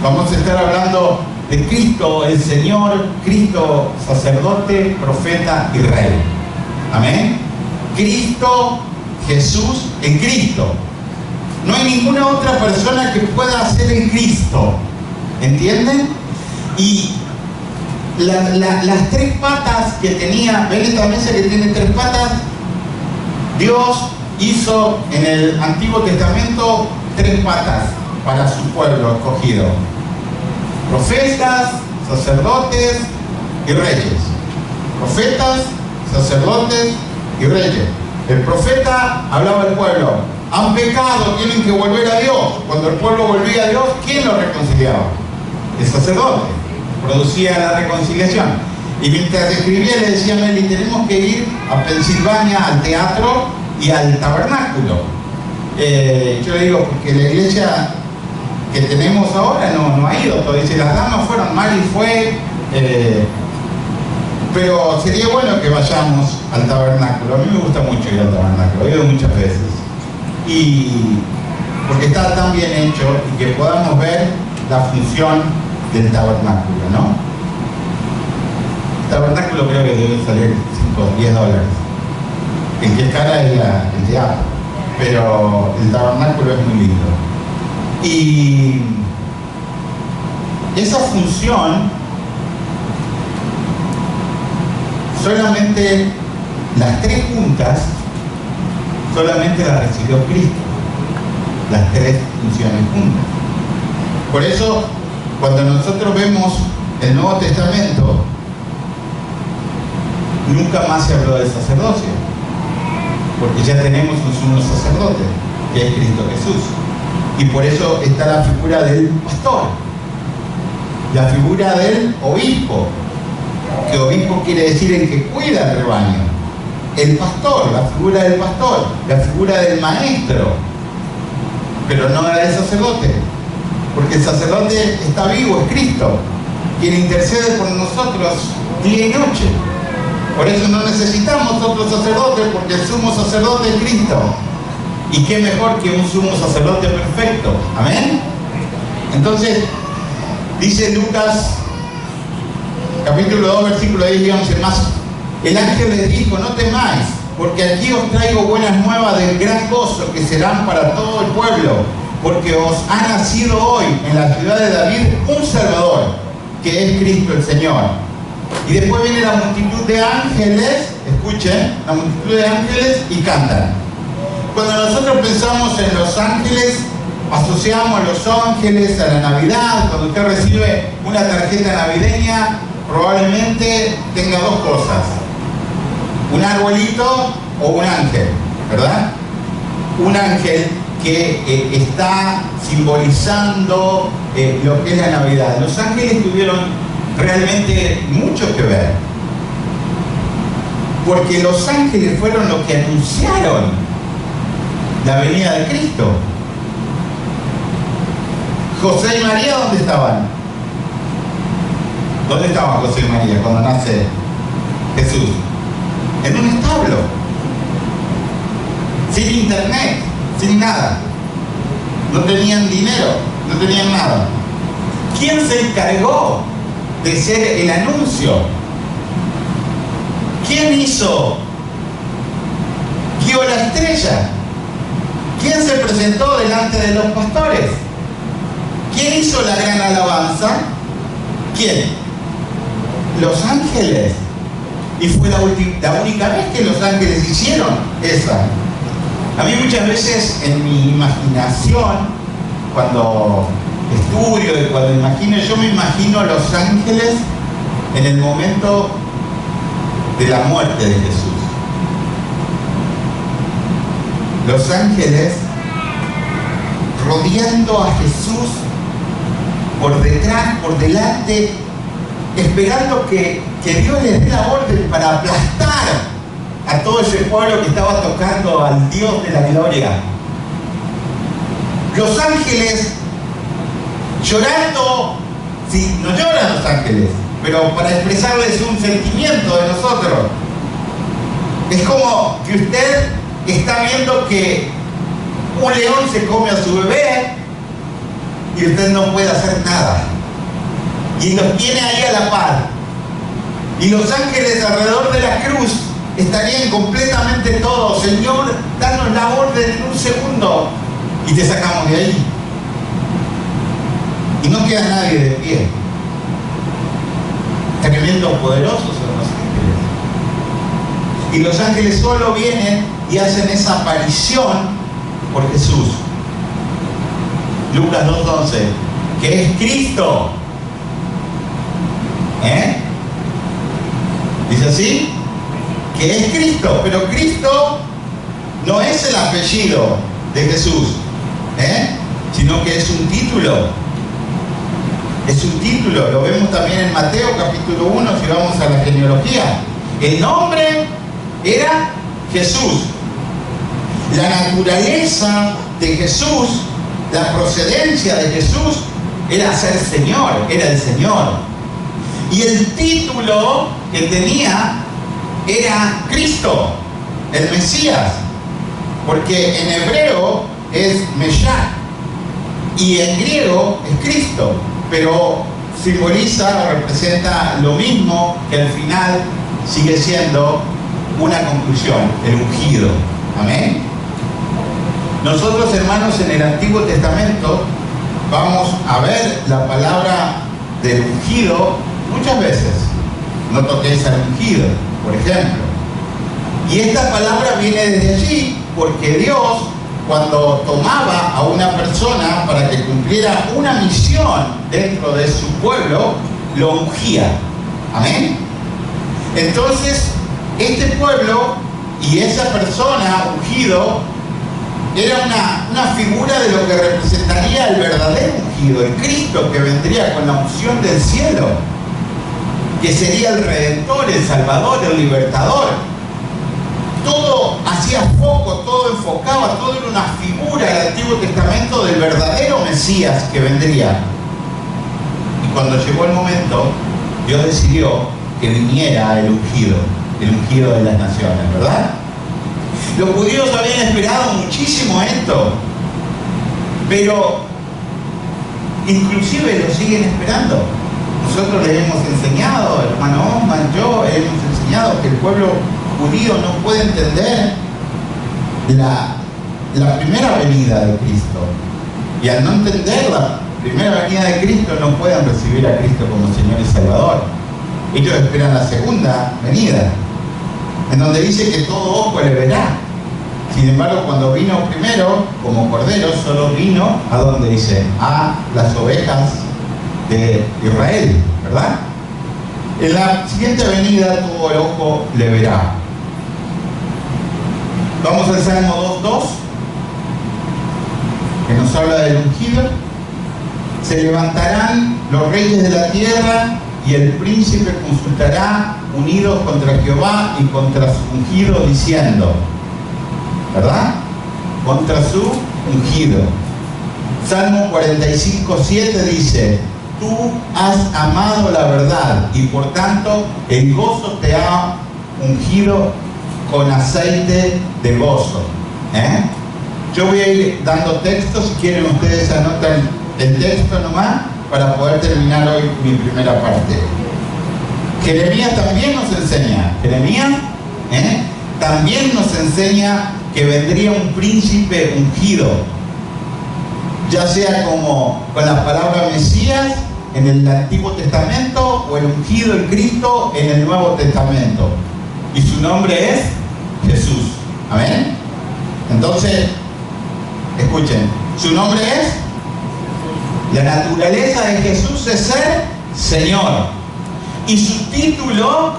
vamos a estar hablando de Cristo el Señor, Cristo sacerdote, profeta y rey. Amén. Cristo, Jesús en Cristo. No hay ninguna otra persona que pueda hacer en Cristo. ¿Entienden? Y las tres patas que tenía, ven esta mesa que tiene tres patas, Dios hizo en el Antiguo Testamento tres patas para su pueblo escogido: profetas, sacerdotes y reyes. Profetas, sacerdotes y reyes. El profeta hablaba al pueblo: han pecado, tienen que volver a Dios. Cuando el pueblo volvía a Dios, ¿quién lo reconciliaba? El sacerdote. Producía la reconciliación. Y mientras escribía le decía a Meli, tenemos que ir a Pensilvania al teatro y al tabernáculo. Yo le digo, porque la iglesia que tenemos ahora no ha ido. Todo dice, las damas fueron, Mari fue, pero sería bueno que vayamos al tabernáculo. A mí me gusta mucho ir al tabernáculo, he ido muchas veces. Y porque está tan bien hecho y que podamos ver la función del tabernáculo, ¿no? El tabernáculo creo que debe salir 5 o 10 dólares. En qué cara es el teatro, pero el tabernáculo es muy lindo. Y esa función solamente las tres juntas solamente las recibió Cristo, las tres funciones juntas. Por eso cuando nosotros vemos el Nuevo Testamento, nunca más se habló del sacerdocio, porque ya tenemos un sumo sacerdote, que es Cristo Jesús. Y por eso está la figura del pastor, la figura del obispo, que obispo quiere decir el que cuida el rebaño. El pastor, la figura del pastor, la figura del maestro, pero no la del sacerdote, porque el sacerdote está vivo, es Cristo, quien intercede por nosotros día y noche. Por eso no necesitamos otro sacerdote, porque el sumo sacerdote es Cristo. Y qué mejor que un sumo sacerdote perfecto. Amén. Entonces, dice Lucas capítulo 2, versículo 10 y 11 más. El ángel les dijo, no temáis, porque aquí os traigo buenas nuevas del gran gozo que serán para todo el pueblo, porque os ha nacido hoy en la ciudad de David un Salvador, que es Cristo el Señor. Y después viene la multitud de ángeles escuchen, una multitud de ángeles y cantan. Cuando nosotros pensamos en los ángeles, asociamos a los ángeles a la Navidad. Cuando usted recibe una tarjeta navideña, probablemente tenga dos cosas: un arbolito o un ángel, ¿verdad? Un ángel que está simbolizando lo que es la Navidad. Los ángeles tuvieron realmente mucho que ver, porque los ángeles fueron los que anunciaron la venida de Cristo. José y María, ¿dónde estaban? ¿Dónde estaban José y María cuando nace Jesús? En un establo, sin internet, sin nada. No tenían dinero, no tenían nada. ¿Quién se encargó de ser el anuncio? ¿Quién guió la estrella? ¿Quién se presentó delante de los pastores? ¿Quién hizo la gran alabanza? ¿Quién? Los ángeles. Y fue la única vez que los ángeles hicieron esa. A mí muchas veces en mi imaginación, cuando estudio y cuando imagino, yo me imagino a los ángeles en el momento de la muerte de Jesús. Los ángeles rodeando a Jesús por detrás, por delante, esperando que Dios les dé la orden para aplastar a todo ese pueblo que estaba tocando al Dios de la gloria. Los ángeles llorando, sí, no lloran los ángeles, pero para expresarles un sentimiento de nosotros. Es como que usted está viendo que un león se come a su bebé y usted no puede hacer nada, y los tiene ahí a la par, y los ángeles alrededor de la cruz estarían completamente todos: Señor, danos la orden en un segundo y te sacamos de ahí, y no queda nadie de pie. Tremendo, poderosos son los ángeles. Y los ángeles solo vienen y hacen esa aparición por Jesús. Lucas 2:11, que es Cristo. Dice así, que es Cristo, pero Cristo no es el apellido de Jesús, sino que es un título. Es un título, lo vemos también en Mateo capítulo 1, si vamos a la genealogía. El nombre era Jesús. La naturaleza de Jesús, la procedencia de Jesús era ser Señor, era el Señor. Y el título que tenía era Cristo, el Mesías, porque en hebreo es Meshach y en griego es Cristo, pero simboliza o representa lo mismo, que al final sigue siendo una conclusión: el ungido. Amén. Nosotros, hermanos, en el Antiguo Testamento vamos a ver la palabra del ungido muchas veces. No toquéis al ungido, por ejemplo. Y esta palabra viene desde allí, porque Dios, cuando tomaba a una persona para que cumpliera una misión dentro de su pueblo, lo ungía. Amén. Entonces, este pueblo y esa persona ungido era una figura de lo que representaría el verdadero ungido, el Cristo que vendría con la unción del cielo, que sería el Redentor, el Salvador, el Libertador. Todo hacía foco, todo enfocaba, todo era una figura del Antiguo Testamento del verdadero Mesías que vendría. Y cuando llegó el momento, Dios decidió que viniera el ungido de las naciones, ¿verdad? Los judíos habían esperado muchísimo esto, pero inclusive lo siguen esperando. Nosotros les hemos enseñado, hermano Osman, yo hemos enseñado que el pueblo judío no puede entender la primera venida de Cristo, y al no entender la primera venida de Cristo no pueden recibir a Cristo como Señor y Salvador. Ellos esperan la segunda venida. en donde dice que todo ojo le verá. Sin embargo, cuando vino primero, como cordero, solo vino a donde dice, a las ovejas de Israel, ¿verdad? En la siguiente venida todo el ojo le verá. Vamos al Salmo 2:2, que nos habla del ungido. Se levantarán los reyes de la tierra y el príncipe consultará unidos contra Jehová y contra su ungido, diciendo, ¿verdad? Contra su ungido. Salmo 45:7 dice, tú has amado la verdad y por tanto el gozo te ha ungido con aceite de gozo. Yo voy a ir dando texto, si quieren ustedes anotan el texto nomás para poder terminar hoy mi primera parte. Jeremías también nos enseña, también nos enseña que vendría un príncipe ungido, ya sea como con la palabra Mesías en el Antiguo Testamento o el ungido, el Cristo, en el Nuevo Testamento. Y su nombre es Jesús. Amén. Entonces, escuchen, su nombre es, la naturaleza de Jesús es ser Señor. Y su título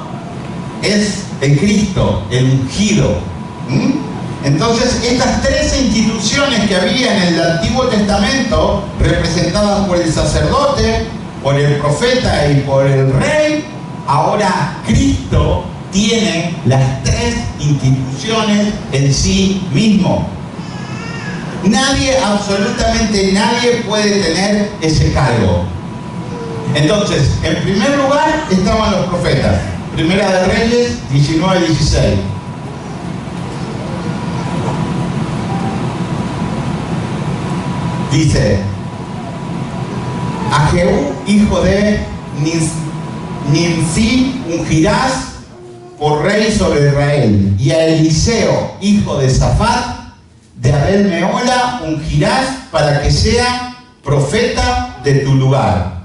es el Cristo, el ungido. Entonces, estas tres instituciones que había en el Antiguo Testamento, representadas por el sacerdote, por el profeta y por el rey, ahora Cristo tiene las tres instituciones en sí mismo. Nadie, absolutamente nadie puede tener ese cargo. Entonces, en primer lugar estaban los profetas. Primera de Reyes 19:16. Dice, a Jehú, hijo de Nimsi, ungirás por rey sobre Israel, y a Eliseo, hijo de Safat, de Abel Mehola, ungirás para que sea profeta de tu lugar.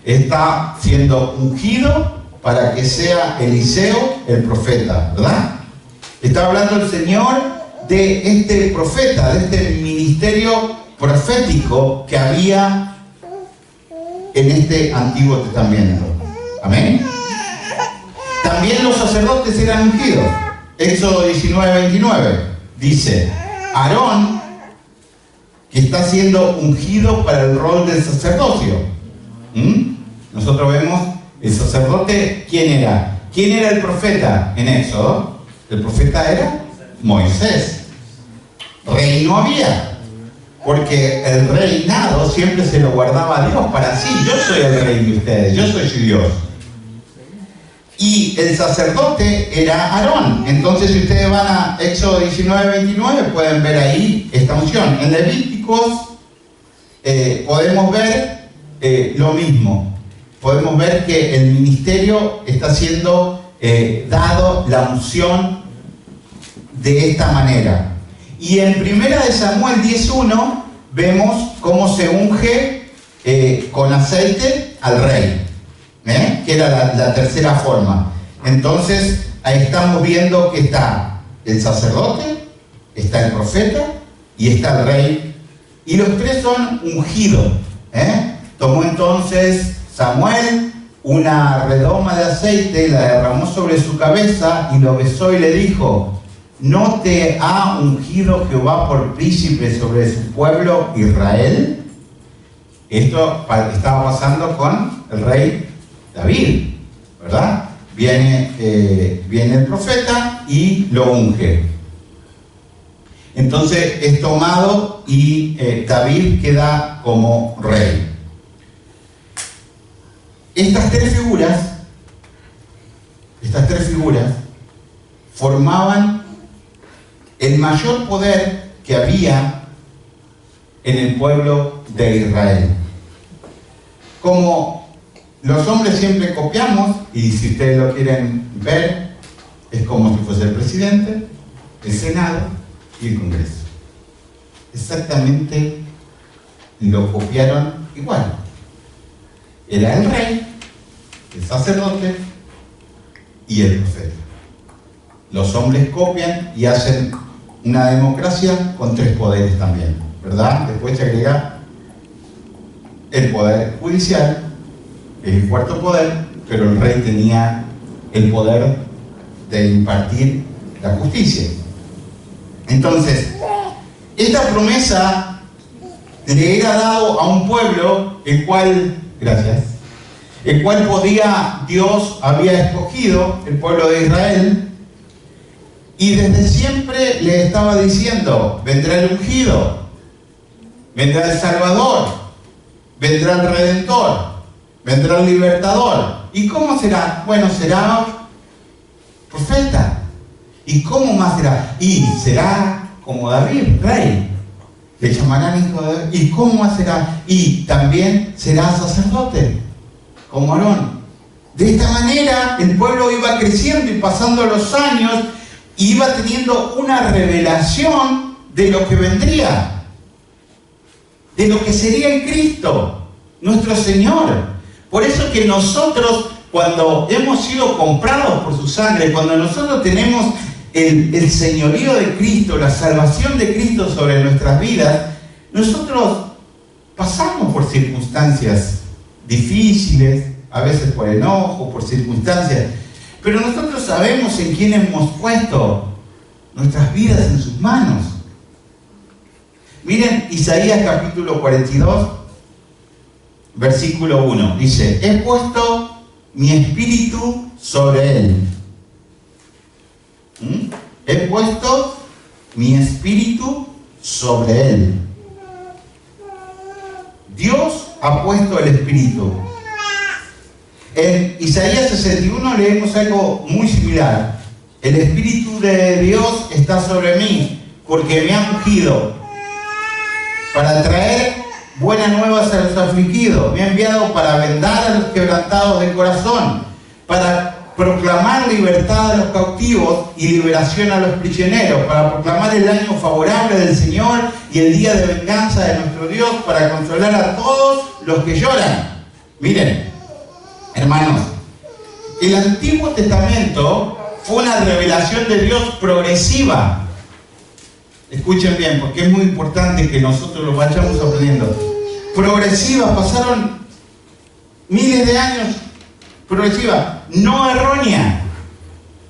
Está siendo ungido para que sea Eliseo el profeta, ¿verdad? Está hablando el Señor de este profeta, de este ministerio profético que había en este Antiguo Testamento. Amén. También los sacerdotes eran ungidos. Éxodo 19:29 dice, Aarón, que está siendo ungido para el rol del sacerdocio. Nosotros vemos el sacerdote. ¿Quién era? ¿Quién era el profeta en Éxodo? El profeta era Moisés. Rey no había, porque el reinado siempre se lo guardaba a Dios para sí. Yo soy el rey de ustedes, yo soy su Dios. Y el sacerdote era Aarón. Entonces, si ustedes van a Éxodo 19:29, pueden ver ahí esta unción. En Levíticos podemos ver lo mismo. Podemos ver que el ministerio está siendo dado la unción de esta manera. Y en 1 Samuel 10:1 vemos cómo se unge con aceite al rey. Que era la tercera forma. Entonces, ahí estamos viendo que está el sacerdote, está el profeta y está el rey. Y los tres son ungidos. Tomó entonces Samuel una redoma de aceite, la derramó sobre su cabeza y lo besó y le dijo, ¿no te ha ungido Jehová por príncipe sobre su pueblo Israel? Esto estaba pasando con el rey David, ¿verdad? Viene el profeta y lo unge. Entonces es tomado y David queda como rey. Estas tres figuras formaban el mayor poder que había en el pueblo de Israel. Como los hombres siempre copiamos, y si ustedes lo quieren ver, es como si fuese el presidente, el Senado y el Congreso. Exactamente lo copiaron igual. Era el rey, el sacerdote, y el profeta. Los hombres copian y hacen una democracia con 3 poderes también, ¿verdad? Después se agrega el poder judicial, el 4º poder, pero el rey tenía el poder de impartir la justicia. Entonces, esta promesa le era dado a un pueblo el cual Dios había escogido, el pueblo de Israel, y desde siempre le estaba diciendo: vendrá el ungido, vendrá el Salvador, vendrá el Redentor, vendrá el Libertador. ¿Y cómo será? Bueno, será profeta. ¿Y cómo más será? Y será como David, rey. Le llamarán hijo de David. ¿Y cómo más será? Y también será sacerdote, como Aarón. De esta manera el pueblo iba creciendo y pasando los años, y iba teniendo una revelación de lo que vendría, de lo que sería en Cristo, nuestro Señor. Por eso que nosotros, cuando hemos sido comprados por su sangre, cuando nosotros tenemos el señorío de Cristo, la salvación de Cristo sobre nuestras vidas, nosotros pasamos por circunstancias difíciles, a veces por enojo, por circunstancias, pero nosotros sabemos en quién hemos puesto nuestras vidas en sus manos. Miren Isaías capítulo 42, versículo 1. Dice: he puesto mi espíritu sobre él. He puesto mi espíritu sobre él. Dios ha puesto el espíritu. En Isaías 61 leemos algo muy similar. El espíritu de Dios está sobre mí, porque me ha ungido para traer buenas nuevas a los afligidos. Me ha enviado para vendar a los quebrantados de corazón, para proclamar libertad a los cautivos y liberación a los prisioneros, para proclamar el año favorable del Señor y el día de venganza de nuestro Dios, para consolar a todos los que lloran. Miren, hermanos, el Antiguo Testamento fue una revelación de Dios progresiva. Escuchen bien, porque es muy importante que nosotros lo vayamos aprendiendo. Progresiva, pasaron miles de años. Progresiva, no errónea,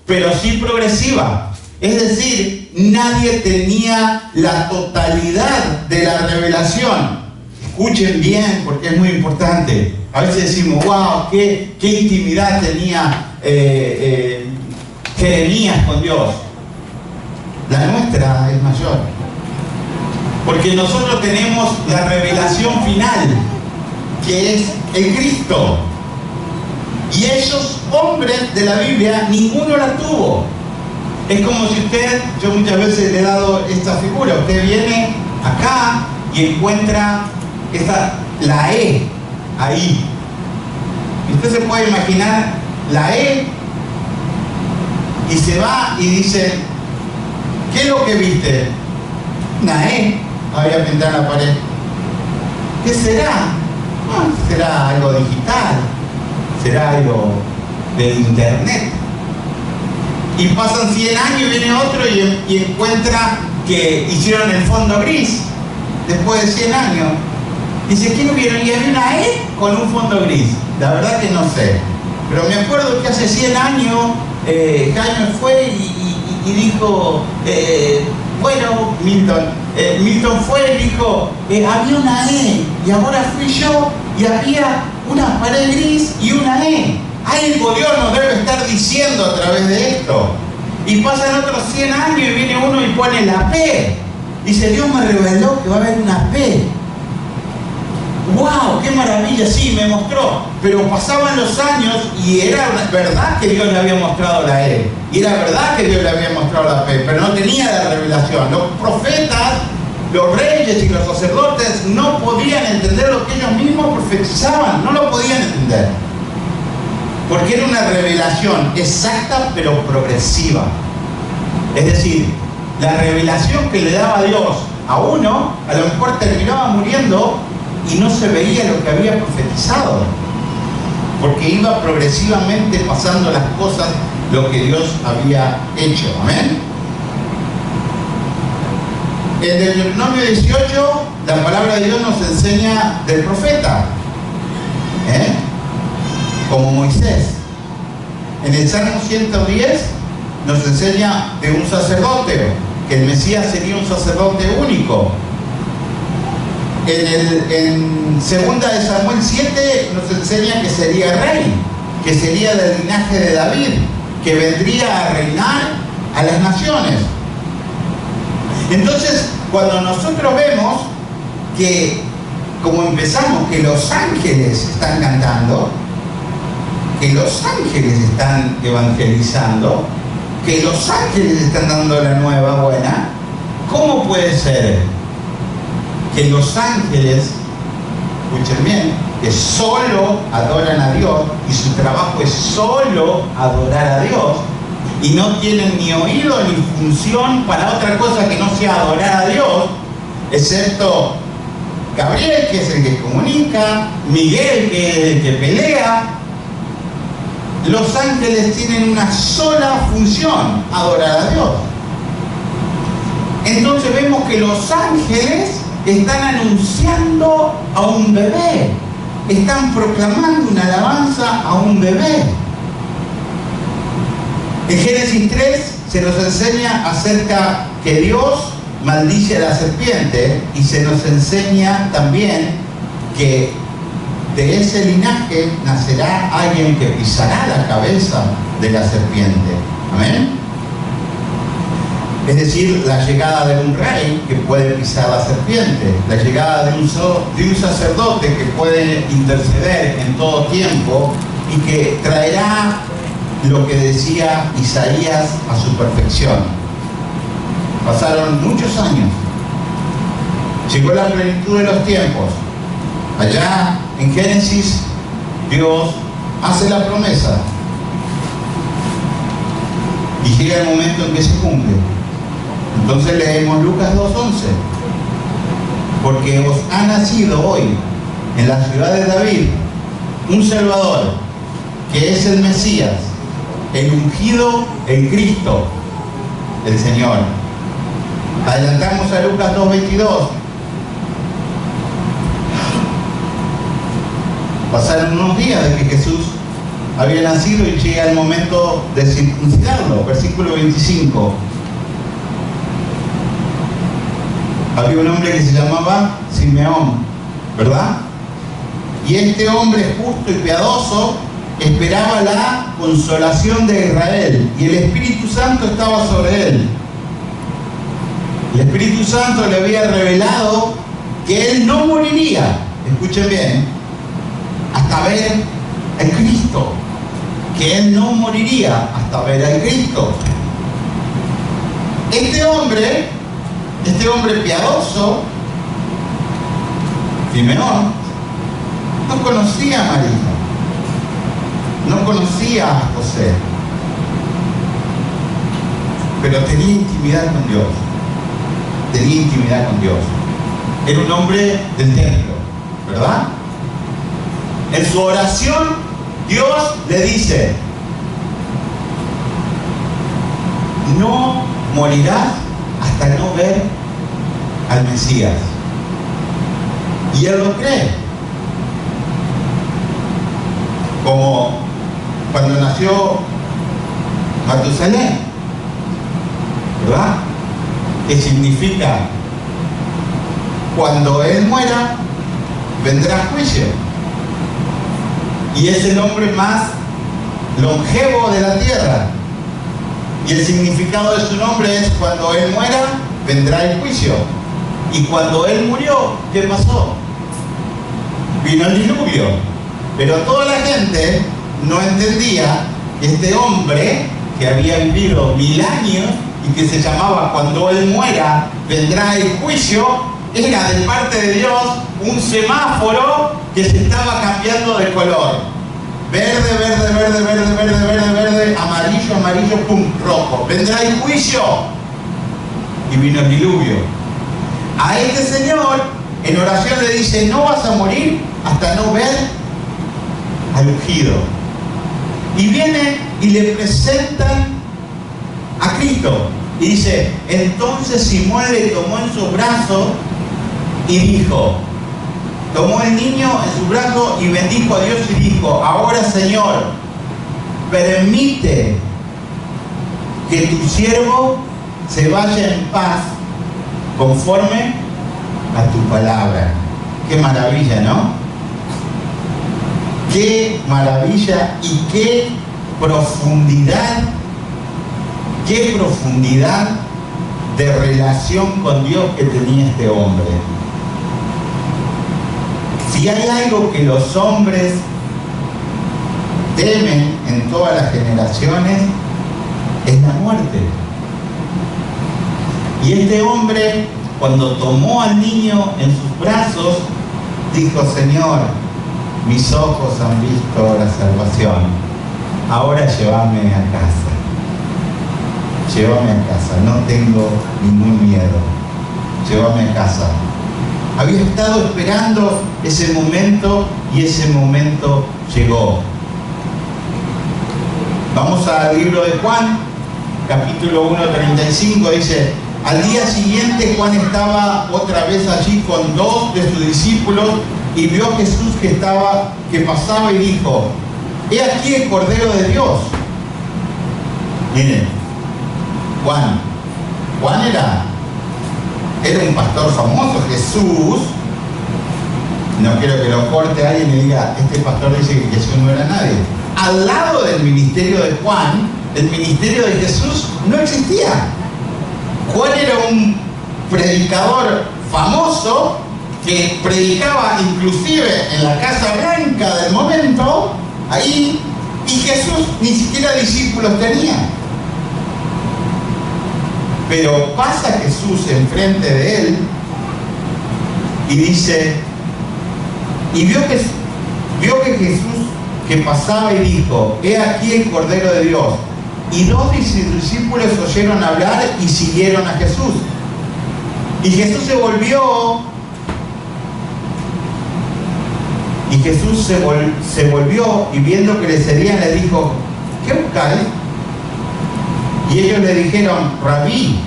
pero sí progresiva. Es decir, nadie tenía la totalidad de la revelación. Escuchen bien, porque es muy importante. A veces decimos: wow, qué intimidad tenía Jeremías con Dios. La nuestra es mayor, porque nosotros tenemos la revelación final, que es en Cristo. Y esos hombres de la Biblia, ninguno la tuvo. Es como si usted, yo muchas veces le he dado esta figura, usted viene acá y encuentra la E ahí. Y usted se puede imaginar la E, y se va y dice: ¿qué es lo que viste? Una E había pintado en la pared. ¿Qué será? Será algo digital, será algo de internet. Y pasan 100 años y viene otro y encuentra que hicieron el fondo gris después de 100 años. Dice: ¿qué no vieron? Y había una E con un fondo gris. La verdad que no sé, pero me acuerdo que hace 100 años Jaime fue y dijo, bueno, Milton fue y dijo, había una E, y ahora fui yo y había una pared gris y una E. Algo Dios nos debe estar diciendo a través de esto. Y pasan otros 100 años y viene uno y pone la P. Dice: Dios me reveló que va a haber una P. ¡Wow! ¡Qué maravilla! Sí, me mostró. Pero pasaban los años y era verdad que Dios le había mostrado la E. Y era verdad que Dios le había mostrado la P, pero no tenía la revelación. Los profetas, los reyes y los sacerdotes no podían entender lo que ellos mismos profetizaban. No lo podían entender. Porque era una revelación exacta pero progresiva. Es decir, la revelación que le daba Dios a uno, a lo mejor terminaba muriendo y no se veía lo que había profetizado, porque iba progresivamente pasando las cosas lo que Dios había hecho. Amén. En Deuteronomio 18, la palabra de Dios nos enseña del profeta, como Moisés. En el Salmo 110 nos enseña de un sacerdote, que el Mesías sería un sacerdote único. En 2 de Samuel 7 nos enseña que sería rey, que sería del linaje de David, que vendría a reinar a las naciones. Entonces, cuando nosotros vemos que, como empezamos, que los ángeles están cantando, que los ángeles están evangelizando, que los ángeles están dando la nueva buena, ¿cómo puede ser que los ángeles, escuchen bien, que solo adoran a Dios y su trabajo es solo adorar a Dios y no tienen ni oído ni función para otra cosa que no sea adorar a Dios, excepto Gabriel, que es el que comunica, Miguel, que es el que pelea? Los ángeles tienen una sola función: adorar a Dios. Entonces vemos que los ángeles están anunciando a un bebé, están proclamando una alabanza a un bebé. En Génesis 3 se nos enseña acerca que Dios maldice a la serpiente, y se nos enseña también que de ese linaje nacerá alguien que pisará la cabeza de la serpiente. Amén. Es decir, la llegada de un rey que puede pisar la serpiente, la llegada de un sacerdote que puede interceder en todo tiempo y que traerá lo que decía Isaías a su perfección. Pasaron muchos años, llegó la plenitud de los tiempos. Allá en Génesis, Dios hace la promesa y llega el momento en que se cumple. Entonces leemos Lucas 2:11: porque os ha nacido hoy en la ciudad de David un Salvador, que es el Mesías, el ungido, el Cristo, el Señor. Adelantamos a Lucas 2:22. Pasaron unos días de que Jesús había nacido y llega el momento de circuncidarlo. Versículo 25. Había un hombre que se llamaba Simeón, ¿verdad? Y este hombre justo y piadoso esperaba la consolación de Israel, y el Espíritu Santo estaba sobre él. El Espíritu Santo le había revelado que él no moriría, escuchen bien, hasta ver al Cristo, que él no moriría hasta ver al Cristo. Este hombre piadoso, Simeón, no conocía a María, no conocía a José, pero tenía intimidad con Dios. Tenía intimidad con Dios. Era un hombre del templo, ¿verdad? En su oración, Dios le dice: no morirás hasta no ver al Mesías. Y él lo cree. Como cuando nació Matusalén, ¿verdad? Que significa: cuando él muera, vendrá juicio. Y es el hombre más longevo de la tierra. Y el significado de su nombre es: cuando él muera, vendrá el juicio. Y cuando él murió, ¿qué pasó? Vino el diluvio. Pero toda la gente no entendía que este hombre, que había vivido 1000 años y que se llamaba cuando él muera, vendrá el juicio, era de parte de Dios un semáforo que se estaba cambiando de color. Verde, verde, verde, verde, verde, verde, verde, amarillo, amarillo, pum, rojo. Vendrá el juicio. Y vino el diluvio. A este señor, en oración le dice: no vas a morir hasta no ver al ungido. Y viene y le presentan a Cristo. Y dice, entonces Simón le tomó en sus brazos y dijo, tomó el niño en sus brazos y bendijo a Dios y dijo, ahora Señor, permite que tu siervo se vaya en paz conforme a tu palabra. Qué maravilla, ¿no? Qué maravilla y qué profundidad de relación con Dios que tenía este hombre. Si hay algo que los hombres temen en todas las generaciones, es la muerte. Y este hombre, cuando tomó al niño en sus brazos, dijo, Señor, mis ojos han visto la salvación, ahora llévame a casa. Llévame a casa, no tengo ningún miedo. Llévame a casa. Había estado esperando ese momento y ese momento llegó. Vamos al libro de Juan, capítulo 1:35, dice, al día siguiente Juan estaba otra vez allí con 2 de sus discípulos y vio a Jesús que pasaba y dijo, he aquí el Cordero de Dios. Miren, Juan era un pastor famoso. Jesús, no quiero que lo corte alguien y diga, este pastor dice que Jesús no era nadie. Al lado del ministerio de Juan, el ministerio de Jesús no existía. Juan era un predicador famoso que predicaba inclusive en la Casa Blanca del momento, ahí, y Jesús ni siquiera discípulos tenía. Pero pasa Jesús enfrente de él y dice, y vio que Jesús que pasaba y dijo, he aquí el Cordero de Dios. Y 2 de sus discípulos oyeron hablar y siguieron a Jesús. Y Jesús se volvió, y viendo que le seguían le dijo, ¿qué buscáis? Y ellos le dijeron, Rabí,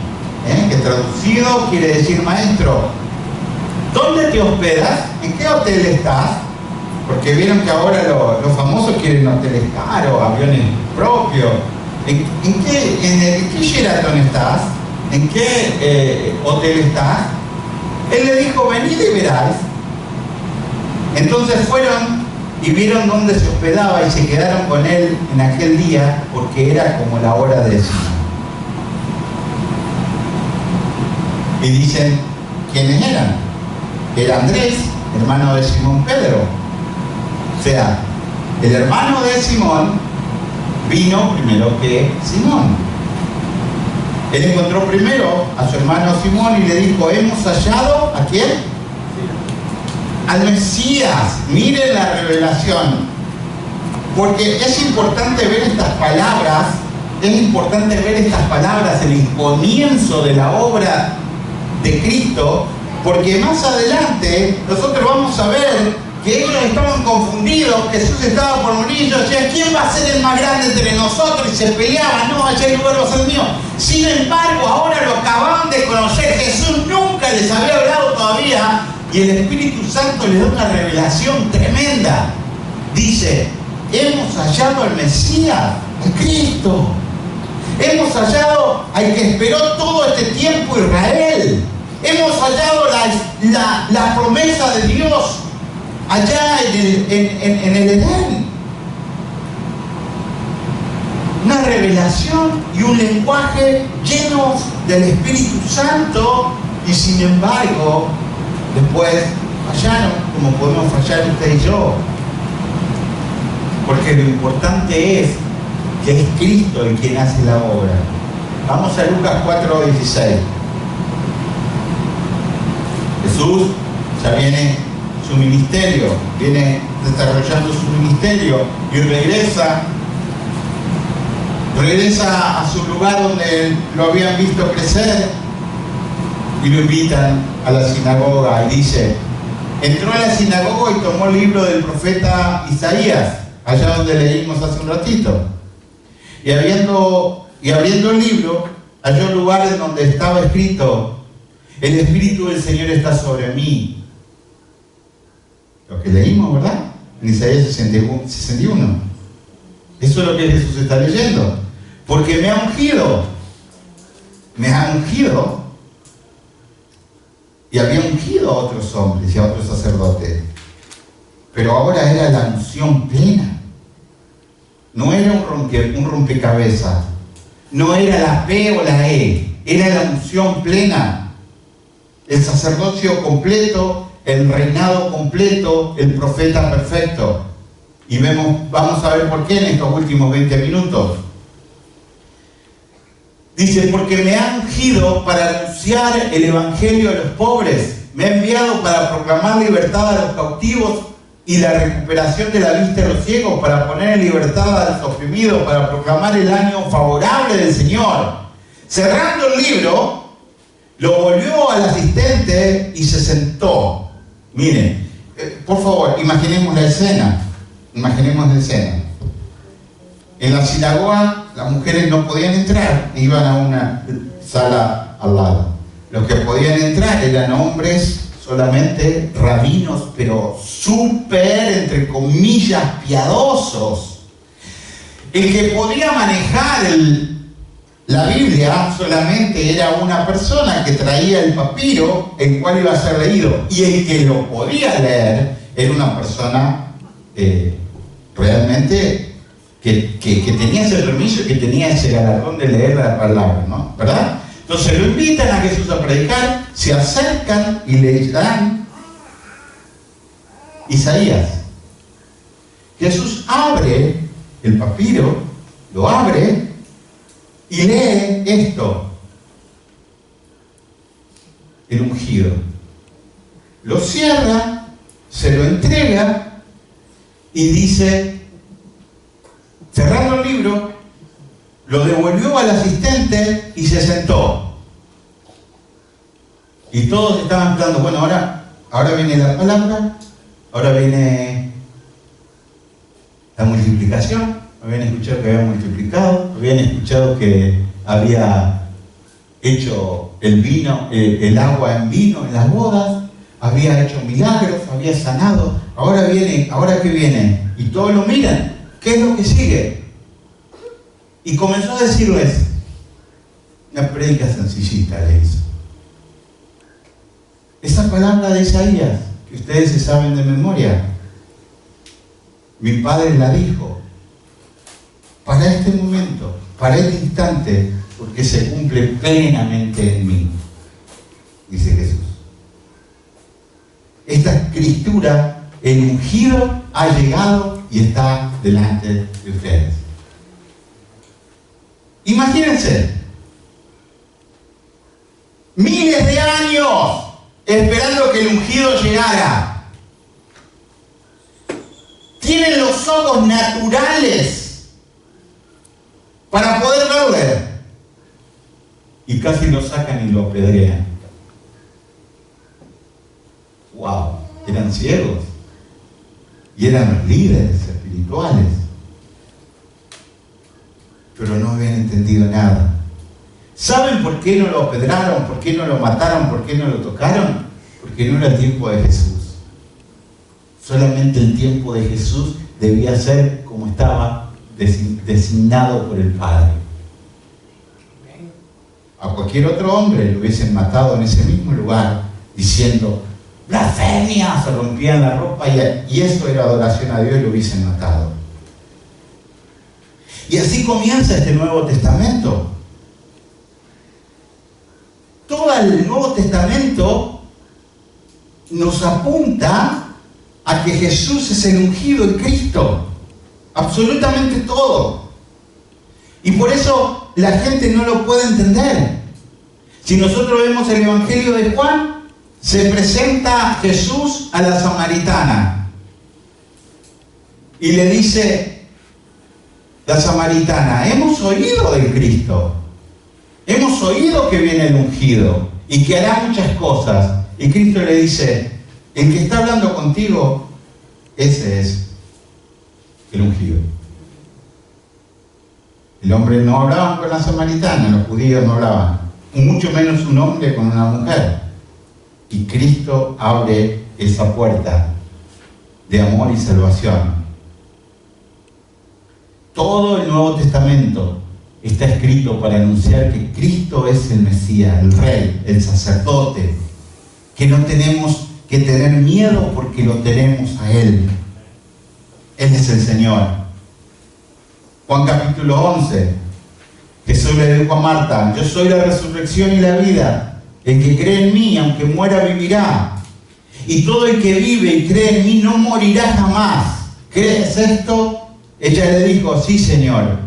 que traducido quiere decir maestro, ¿dónde te hospedas? ¿En qué hotel estás? Porque vieron que ahora los famosos quieren hoteles caros, aviones propios. ¿En qué Sheraton estás? ¿En qué hotel estás? Él le dijo, venid y veráis. Entonces fueron y vieron dónde se hospedaba y se quedaron con él en aquel día, porque era como la hora décima. Y dicen, ¿quiénes eran? Era Andrés, hermano de Simón Pedro. O sea, el hermano de Simón vino primero que Simón. Él encontró primero a su hermano Simón y le dijo, hemos hallado, ¿a quién? Al Mesías. Miren la revelación, porque es importante ver estas palabras, el comienzo de la obra de Cristo, porque más adelante nosotros vamos a ver que ellos estaban confundidos. Jesús estaba por morir y ellos decían, ¿quién va a ser el más grande entre nosotros? Y se peleaban, no, allá el lugar va a ser mío. Sin embargo, ahora lo acaban de conocer, Jesús nunca les había hablado todavía, y el Espíritu Santo les da una revelación tremenda. Dice, hemos hallado al Mesías, a Cristo. Hemos hallado al que esperó todo este tiempo Israel. Hemos hallado la promesa de Dios allá en el Edén. Una revelación y un lenguaje lleno del Espíritu Santo, y sin embargo después fallaron como podemos fallar usted y yo, porque lo importante es que es Cristo el quien hace la obra. Vamos a Lucas 4:16. Jesús ya viene su ministerio, viene desarrollando su ministerio y regresa a su lugar donde lo habían visto crecer, y lo invitan a la sinagoga, y dice, entró a la sinagoga y tomó el libro del profeta Isaías, allá donde leímos hace un ratito. Y abriendo el libro, halló lugares donde estaba escrito: el Espíritu del Señor está sobre mí. Lo que leímos, ¿verdad? En Isaías 61. Eso es lo que Jesús está leyendo. Porque me ha ungido. Me ha ungido. Y había ungido a otros hombres y a otros sacerdotes. Pero ahora era la unción plena. No era un rompecabezas. No era la P o la E. Era la unción plena. El sacerdocio completo, el reinado completo, el profeta perfecto. Y vamos a ver por qué en estos últimos 20 minutos. Dice: porque me ha ungido para anunciar el evangelio a los pobres. Me ha enviado para proclamar libertad a los cautivos y la recuperación de la vista de los ciegos, para poner en libertad a los oprimidos, para proclamar el año favorable del Señor. Cerrando el libro, lo volvió al asistente y se sentó. Miren, por favor, imaginemos la escena. Imaginemos la escena. En la sinagoga las mujeres no podían entrar, iban a una sala al lado. Los que podían entrar eran hombres solamente, rabinos, pero súper, entre comillas, piadosos. El que podía manejar la Biblia solamente era una persona que traía el papiro, el cual iba a ser leído. Y el que lo podía leer era una persona realmente que tenía ese permiso y que tenía ese galardón de leer la palabra, ¿no? ¿Verdad? Entonces lo invitan a Jesús a predicar, se acercan y le dan Isaías. Jesús abre el papiro, lo abre y lee esto: el ungido. Lo cierra, se lo entrega y dice, cerrando el libro, lo devolvió al asistente y se sentó. Y todos estaban esperando. Bueno, ahora viene la palabra, ahora viene la multiplicación. Habían escuchado que había multiplicado, habían escuchado que había hecho el agua en vino en las bodas, había hecho milagros, había sanado. Ahora ¿qué viene? Y todos lo miran. ¿Qué es lo que sigue? Y comenzó a decirles una prédica sencillita, le hizo. Esa palabra de Isaías, que ustedes se saben de memoria, mi padre la dijo para este momento, para este instante, porque se cumple plenamente en mí, dice Jesús. Esta escritura, el ungido ha llegado y está delante de ustedes. Imagínense, miles de años esperando que el ungido llegara. Tienen los ojos naturales para poder verle. Y casi lo sacan y lo apedrean. ¡Wow! Eran ciegos. Y eran los líderes espirituales. Pero no habían entendido nada. ¿Saben por qué no lo apedraron? ¿Por qué no lo mataron? ¿Por qué no lo tocaron? Porque no era el tiempo de Jesús. Solamente el tiempo de Jesús debía ser como estaba designado por el Padre. A cualquier otro hombre lo hubiesen matado en ese mismo lugar, diciendo blasfemia, se rompían la ropa y eso era adoración a Dios y lo hubiesen matado. Y así comienza este Nuevo Testamento. Todo el Nuevo Testamento nos apunta a que Jesús es el ungido, el Cristo. Absolutamente todo. Y por eso la gente no lo puede entender. Si nosotros vemos el Evangelio de Juan, se presenta Jesús a la samaritana. Y le dice la samaritana, hemos oído del Cristo. Hemos oído que viene el ungido y que hará muchas cosas. Y Cristo le dice, el que está hablando contigo, ese es el ungido. El hombre no hablaba con la samaritana, los judíos no hablaban, mucho menos un hombre con una mujer. Y Cristo abre esa puerta de amor y salvación. Todo el Nuevo Testamento está escrito para anunciar que Cristo es el Mesías, el Rey, el sacerdote, que no tenemos que tener miedo porque lo tenemos a Él. Él es el Señor. Juan capítulo 11, Jesús le dijo a Marta: yo soy la resurrección y la vida. El que cree en mí, aunque muera, vivirá. Y todo el que vive y cree en mí no morirá jamás. ¿Crees esto? Ella le dijo: sí, Señor.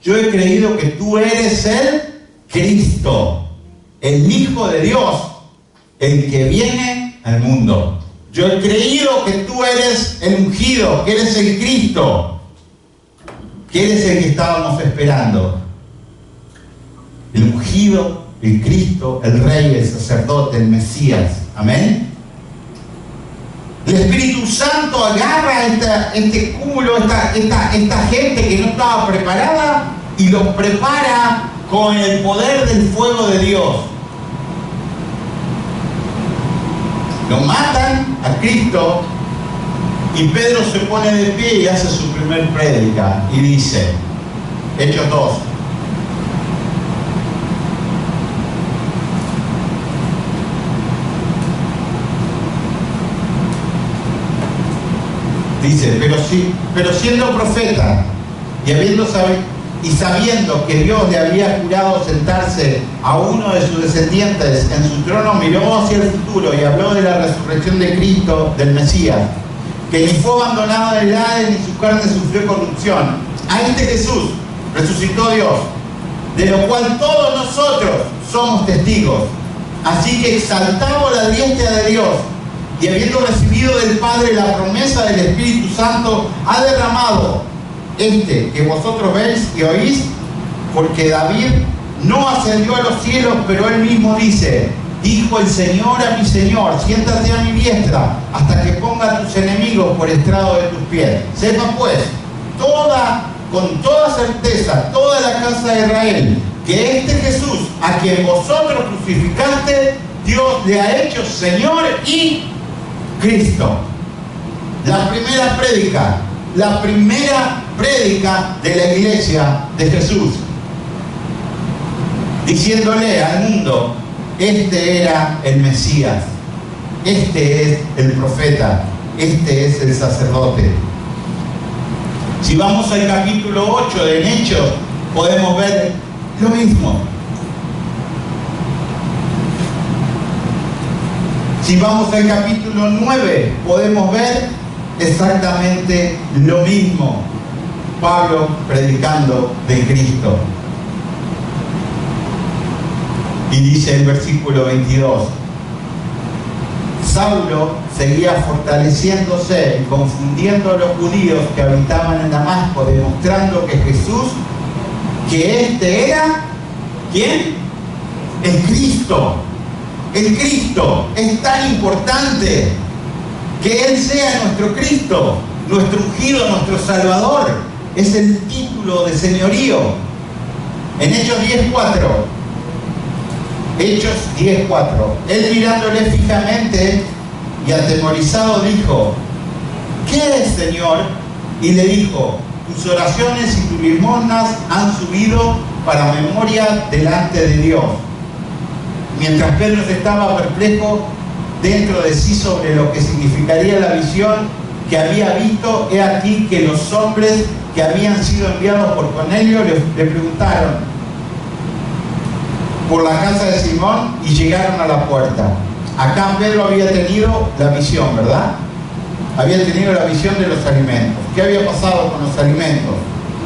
Yo he creído que tú eres el Cristo, el Hijo de Dios, el que viene al mundo. Yo he creído que tú eres el ungido, que eres el Cristo, que eres el que estábamos esperando. El ungido, el Cristo, el Rey, el sacerdote, el Mesías. Amén. El Espíritu Santo agarra este cúmulo, esta gente que no estaba preparada, y los prepara con el poder del fuego de Dios. Lo matan a Cristo y Pedro se pone de pie y hace su primer prédica y dice, Hechos 2. Dice, pero siendo profeta y sabiendo que Dios le había jurado sentarse a uno de sus descendientes en su trono, miró hacia el futuro y habló de la resurrección de Cristo, del Mesías, que ni fue abandonado en el Hades, ni su carne sufrió corrupción. A este Jesús resucitó Dios, de lo cual todos nosotros somos testigos. Así que exaltamos la diestra de Dios, y habiendo recibido del Padre la promesa del Espíritu Santo, ha derramado que vosotros veis y oís, porque David no ascendió a los cielos, pero él mismo dice, dijo el Señor a mi Señor, siéntate a mi diestra, hasta que ponga a tus enemigos por estrado de tus pies. Sepa pues, con toda certeza, toda la casa de Israel, que este Jesús, a quien vosotros crucificaste, Dios le ha hecho Señor y Cristo. La primera prédica de la iglesia de Jesús, diciéndole al mundo, este era el Mesías, este es el profeta, este es el sacerdote. Si vamos al capítulo 8 de Hechos, podemos ver lo mismo. Si vamos al capítulo 9, podemos ver exactamente lo mismo. Pablo predicando de Cristo. Y dice el versículo 22, Saulo seguía fortaleciéndose y confundiendo a los judíos que habitaban en Damasco, demostrando que Jesús, que este era, ¿quién? El Cristo. El Cristo es tan importante que Él sea nuestro Cristo, nuestro ungido, nuestro Salvador. Es el título de señorío. En Hechos 10:4, él mirándole fijamente y atemorizado dijo, ¿qué es, Señor? Y le dijo, tus oraciones y tus limosnas han subido para memoria delante de Dios. Mientras Pedro estaba perplejo dentro de sí sobre lo que significaría la visión que había visto, he aquí que los hombres que habían sido enviados por Cornelio le preguntaron por la casa de Simón y llegaron a la puerta. Acá Pedro había tenido la visión, ¿verdad? Había tenido la visión de los alimentos. ¿Qué había pasado con los alimentos?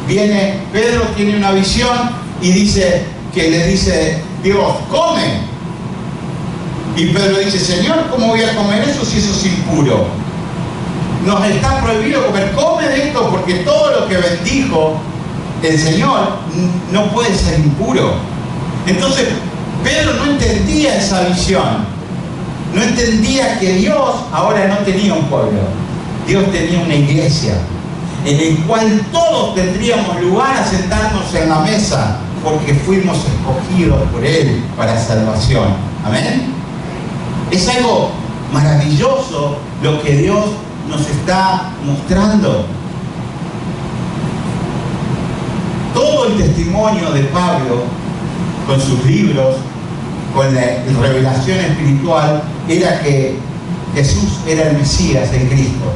Viene Pedro, tiene una visión y dice que le dice Dios, come. Y Pedro dice, Señor, ¿cómo voy a comer eso si eso es impuro? Nos está prohibido comer. Come de esto porque todo lo que bendijo el Señor no puede ser impuro. Entonces Pedro no entendía esa visión. No entendía que Dios ahora no tenía un pueblo. Dios tenía una iglesia. en el cual todos tendríamos lugar a sentarnos en la mesa, porque fuimos escogidos por Él para salvación. Amén. Es algo maravilloso lo que Dios nos está mostrando. Todo el testimonio de Pablo, con sus libros, con la revelación espiritual, era que Jesús era el Mesías, el Cristo.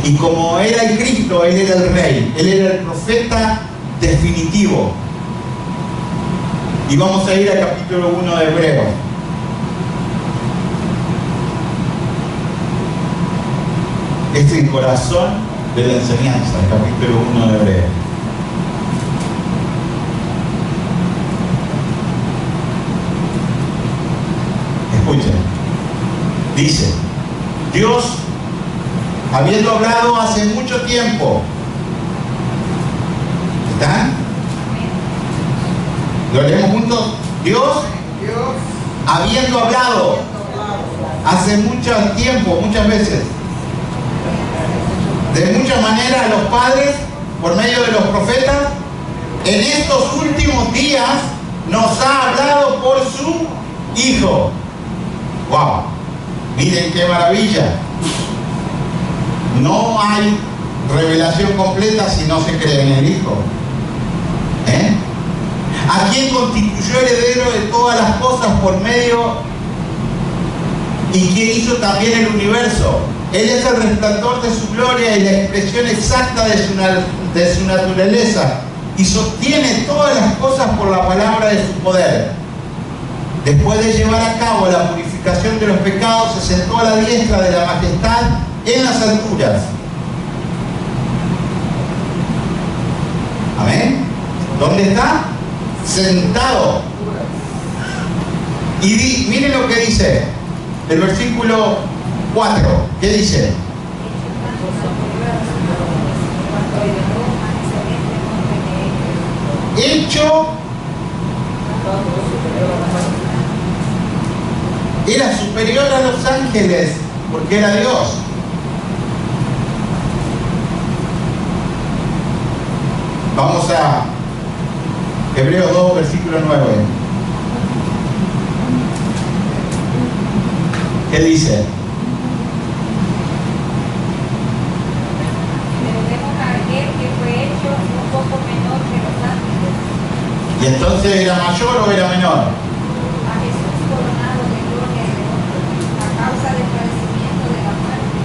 Y como era el Cristo, Él era el Rey, Él era el profeta definitivo. Y vamos a ir al capítulo 1 de Hebreos. Este es el corazón de la enseñanza, el capítulo 1 de Hebreos. Escuchen, dice: Dios, habiendo hablado hace mucho tiempo, ¿están? ¿Lo leemos juntos? Dios, habiendo hablado hace mucho tiempo, muchas veces, de muchas maneras a los padres, por medio de los profetas, en estos últimos días nos ha hablado por su Hijo. ¡Wow! Miren qué maravilla. No hay revelación completa si no se cree en el Hijo. A quien constituyó heredero de todas las cosas por medio, y quien hizo también el universo. Él es el resplandor de su gloria y la expresión exacta de su naturaleza, y sostiene todas las cosas por la palabra de su poder. Después de llevar a cabo la purificación de los pecados, se sentó a la diestra de la majestad en las alturas. Amén. ¿Dónde está? Sentado. Y miren lo que dice el versículo 4. ¿Qué dice? Hecho, era superior a los ángeles, porque era Dios. Vamos a Hebreos 2, versículo 9. ¿Qué dice? ¿Y entonces era mayor o era menor? A Jesús coronado de gloria y de honra, a causa del padecimiento de la muerte,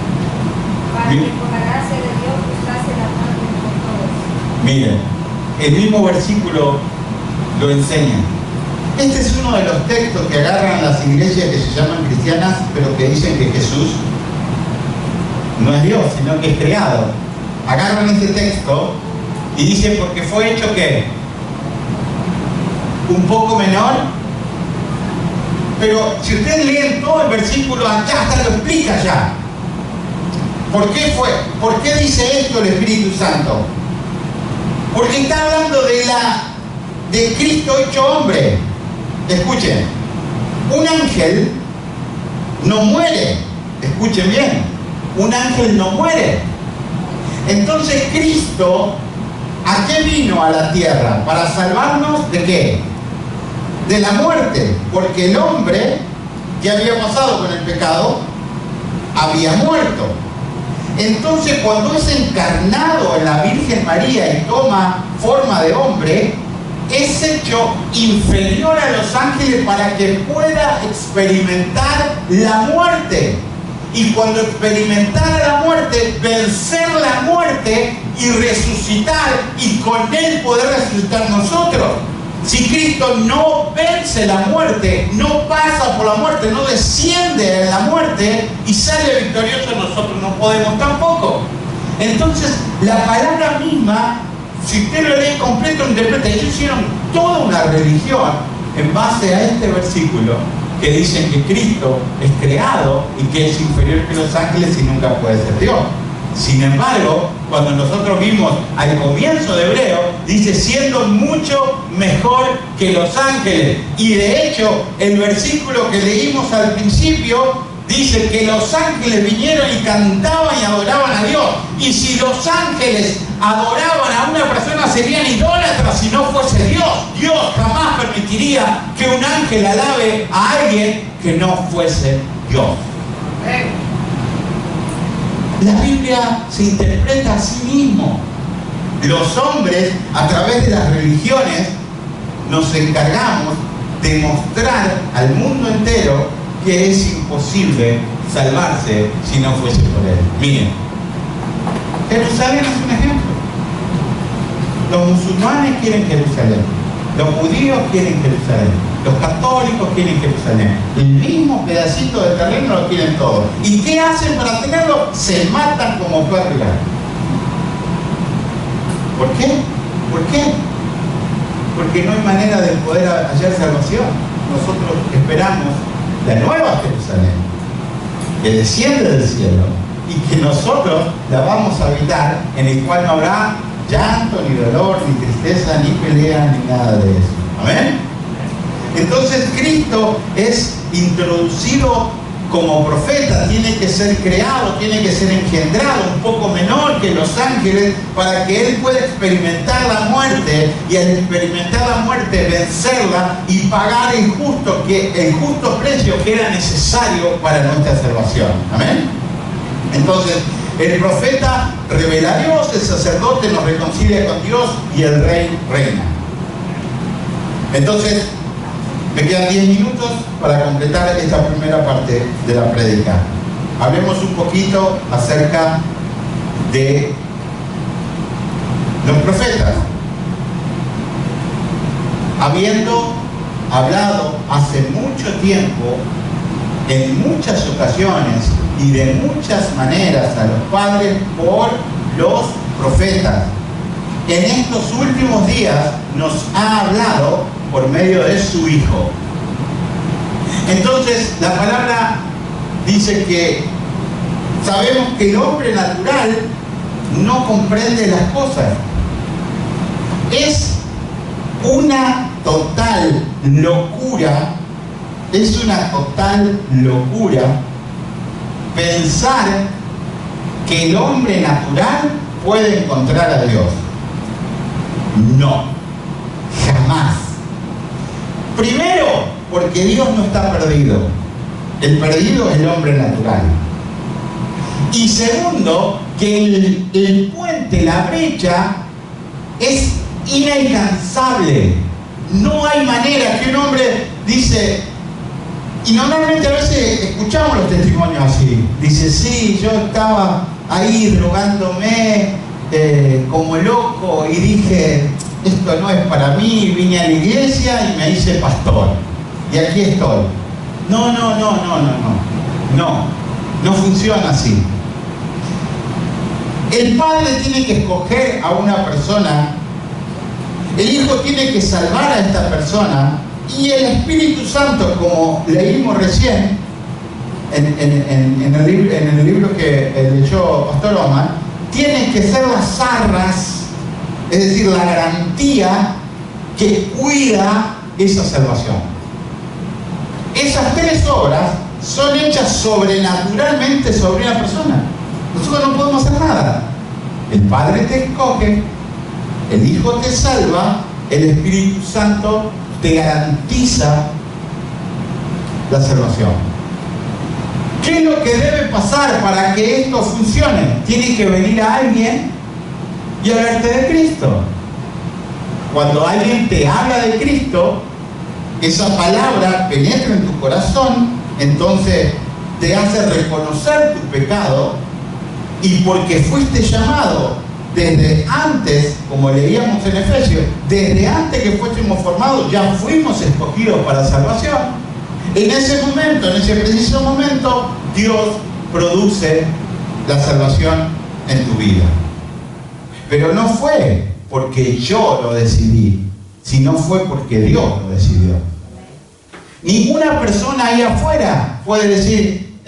para que por la gracia de Dios gustase la muerte por todos. Miren, el mismo versículo lo enseña. Este es uno de los textos que agarran las iglesias que se llaman cristianas, pero que dicen que Jesús no es Dios, sino que es creado. Agarran este texto y dicen, porque fue hecho ¿qué? Un poco menor. Pero si ustedes leen todo el versículo, ya hasta lo explica ya. ¿Por qué fue? ¿Por qué dice esto el Espíritu Santo? Porque está hablando de Cristo hecho hombre. Escuchen, un ángel no muere. Escuchen bien, un ángel no muere. Entonces Cristo, ¿a qué vino a la tierra? Para salvarnos ¿de qué? De la muerte. Porque el hombre que había pasado con el pecado había muerto. Entonces cuando es encarnado en la Virgen María y toma forma de hombre, es hecho inferior a los ángeles para que pueda experimentar la muerte. Y cuando experimentara la muerte, vencer la muerte y resucitar, y con Él poder resucitar nosotros. Si Cristo no vence la muerte, no pasa por la muerte, no desciende en la muerte y sale victorioso, nosotros no podemos tampoco. Entonces, la palabra misma, si usted lo lee completo, interpreta. Ellos hicieron toda una religión en base a este versículo, que dicen que Cristo es creado y que es inferior que los ángeles y nunca puede ser Dios. Sin embargo, cuando nosotros vimos al comienzo de Hebreo, dice siendo mucho mejor que los ángeles. Y de hecho, el versículo que leímos al principio dice que los ángeles vinieron y cantaban y adoraban a Dios. Y si los ángeles adoraban a una persona, serían idólatras si no fuese Dios. Dios jamás permitiría que un ángel alabe a alguien que no fuese Dios. La Biblia se interpreta a sí mismo. Los hombres, a través de las religiones, nos encargamos de mostrar al mundo entero que es imposible salvarse si no fuese por Él. Miren, Jerusalén es un ejemplo. Los musulmanes quieren Jerusalén, los judíos quieren Jerusalén, los católicos quieren Jerusalén. El mismo pedacito de terreno lo quieren todos. ¿Y qué hacen para tenerlo? Se matan como perro y gato. ¿Por qué? ¿Por qué? Porque no hay manera de poder hallar salvación. Nosotros esperamos la nueva Jerusalén, que desciende del cielo y que nosotros la vamos a habitar, en el cual no habrá llanto, ni dolor, ni tristeza, ni pelea, ni nada de eso. ¿Amén? Entonces Cristo es introducido como profeta, tiene que ser creado, tiene que ser engendrado, un poco menor que los ángeles, para que Él pueda experimentar la muerte, y al experimentar la muerte, vencerla y pagar el justo precio que era necesario para nuestra salvación. ¿Amén? Entonces, el profeta revela a Dios, el sacerdote nos reconcilia con Dios y el rey reina. Entonces, me quedan 10 minutos para completar esta primera parte de la prédica. Hablemos un poquito acerca de los profetas. Habiendo hablado hace mucho tiempo, en muchas ocasiones y de muchas maneras a los padres por los profetas, en estos últimos días nos ha hablado por medio de su Hijo. Entonces, la palabra dice que sabemos que el hombre natural no comprende las cosas. Es una total locura, pensar que el hombre natural puede encontrar a Dios. No, jamás. Primero, porque Dios no está perdido. El perdido es el hombre natural. Y segundo, que el puente, la brecha, es inalcanzable. No hay manera que un hombre dice, y normalmente a veces escuchamos los testimonios así, dice, sí, yo estaba ahí drogándome como loco y dije, esto no es para mí, vine a la iglesia y me hice pastor. Y aquí estoy. No funciona así. El Padre tiene que escoger a una persona, el Hijo tiene que salvar a esta persona, y el Espíritu Santo, como leímos recién en el libro que leyó Pastor Omar, tienen que ser las arras, es decir, la garantía que cuida esa salvación. Esas tres obras son hechas sobrenaturalmente sobre una persona. Nosotros no podemos hacer nada. El Padre te escoge, el Hijo te salva, el Espíritu Santo te garantiza la salvación. ¿Qué es lo que debe pasar para que esto funcione? Tiene que venir a alguien y hablarte de Cristo. Cuando alguien te habla de Cristo, esa palabra penetra en tu corazón, entonces te hace reconocer tu pecado, y porque fuiste llamado desde antes, como leíamos en Efesios, desde antes que fuésemos formados, ya fuimos escogidos para salvación. En ese momento, en ese preciso momento, Dios produce la salvación en tu vida. Pero no fue porque yo lo decidí, sino fue porque Dios lo decidió. Ninguna persona ahí afuera puede decir,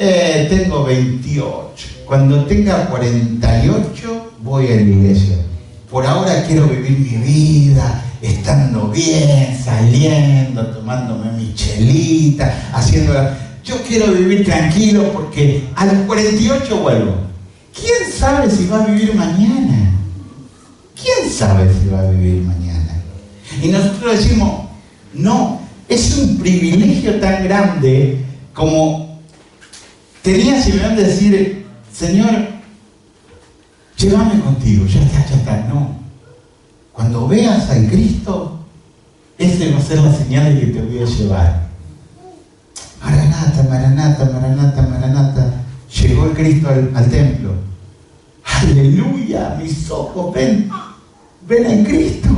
tengo 28, cuando tenga 48 voy a la iglesia. Por ahora quiero vivir mi vida, estando bien, saliendo, tomándome mi chelita, haciendo... yo quiero vivir tranquilo porque a los 48 vuelvo. ¿Quién sabe si va a vivir mañana? ¿Quién sabe si va a vivir mañana? Y nosotros decimos, no, es un privilegio tan grande como tenía Simeón de decir, Señor, llévame contigo, ya está, no. Cuando veas al Cristo, ese va a ser la señal de que te voy a llevar. Maranata, Maranata, Maranata, Maranata. Llegó el Cristo al templo. Aleluya, mis ojos ven en Cristo.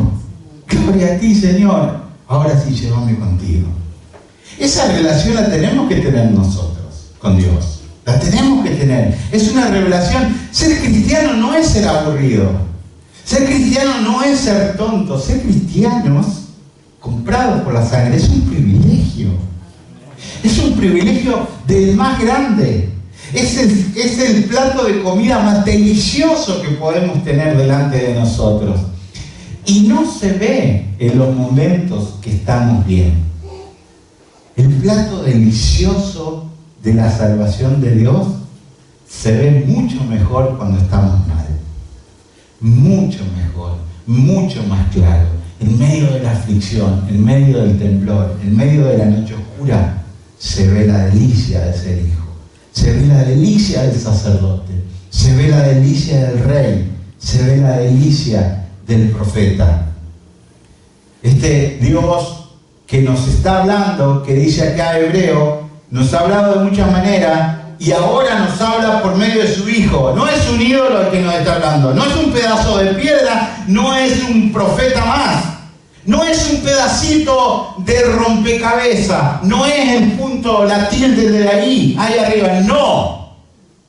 Gloria a ti, Señor. Ahora sí, llévame contigo. Esa relación la tenemos que tener nosotros con Dios. La tenemos que tener. Es una revelación. Ser cristiano no es ser aburrido. Ser cristiano no es ser tonto. Ser cristianos comprados por la sangre es un privilegio. Es un privilegio del más grande. Es el plato de comida más delicioso que podemos tener delante de nosotros. Y no se ve en los momentos que estamos bien. El plato delicioso de la salvación de Dios se ve mucho mejor cuando estamos mal. Mucho mejor, mucho más claro. En medio de la aflicción, en medio del temblor, en medio de la noche oscura, se ve la delicia de ser hijo. Se ve la delicia del sacerdote. Se ve la delicia del rey. Se ve la delicia del profeta. Este Dios que nos está hablando, que dice acá Hebreo, nos ha hablado de muchas maneras y ahora nos habla por medio de su Hijo. No es un ídolo el que nos está hablando, no es un pedazo de piedra, no es un profeta más, no es un pedacito de rompecabezas, no es el punto, la tilde de ahí arriba, no,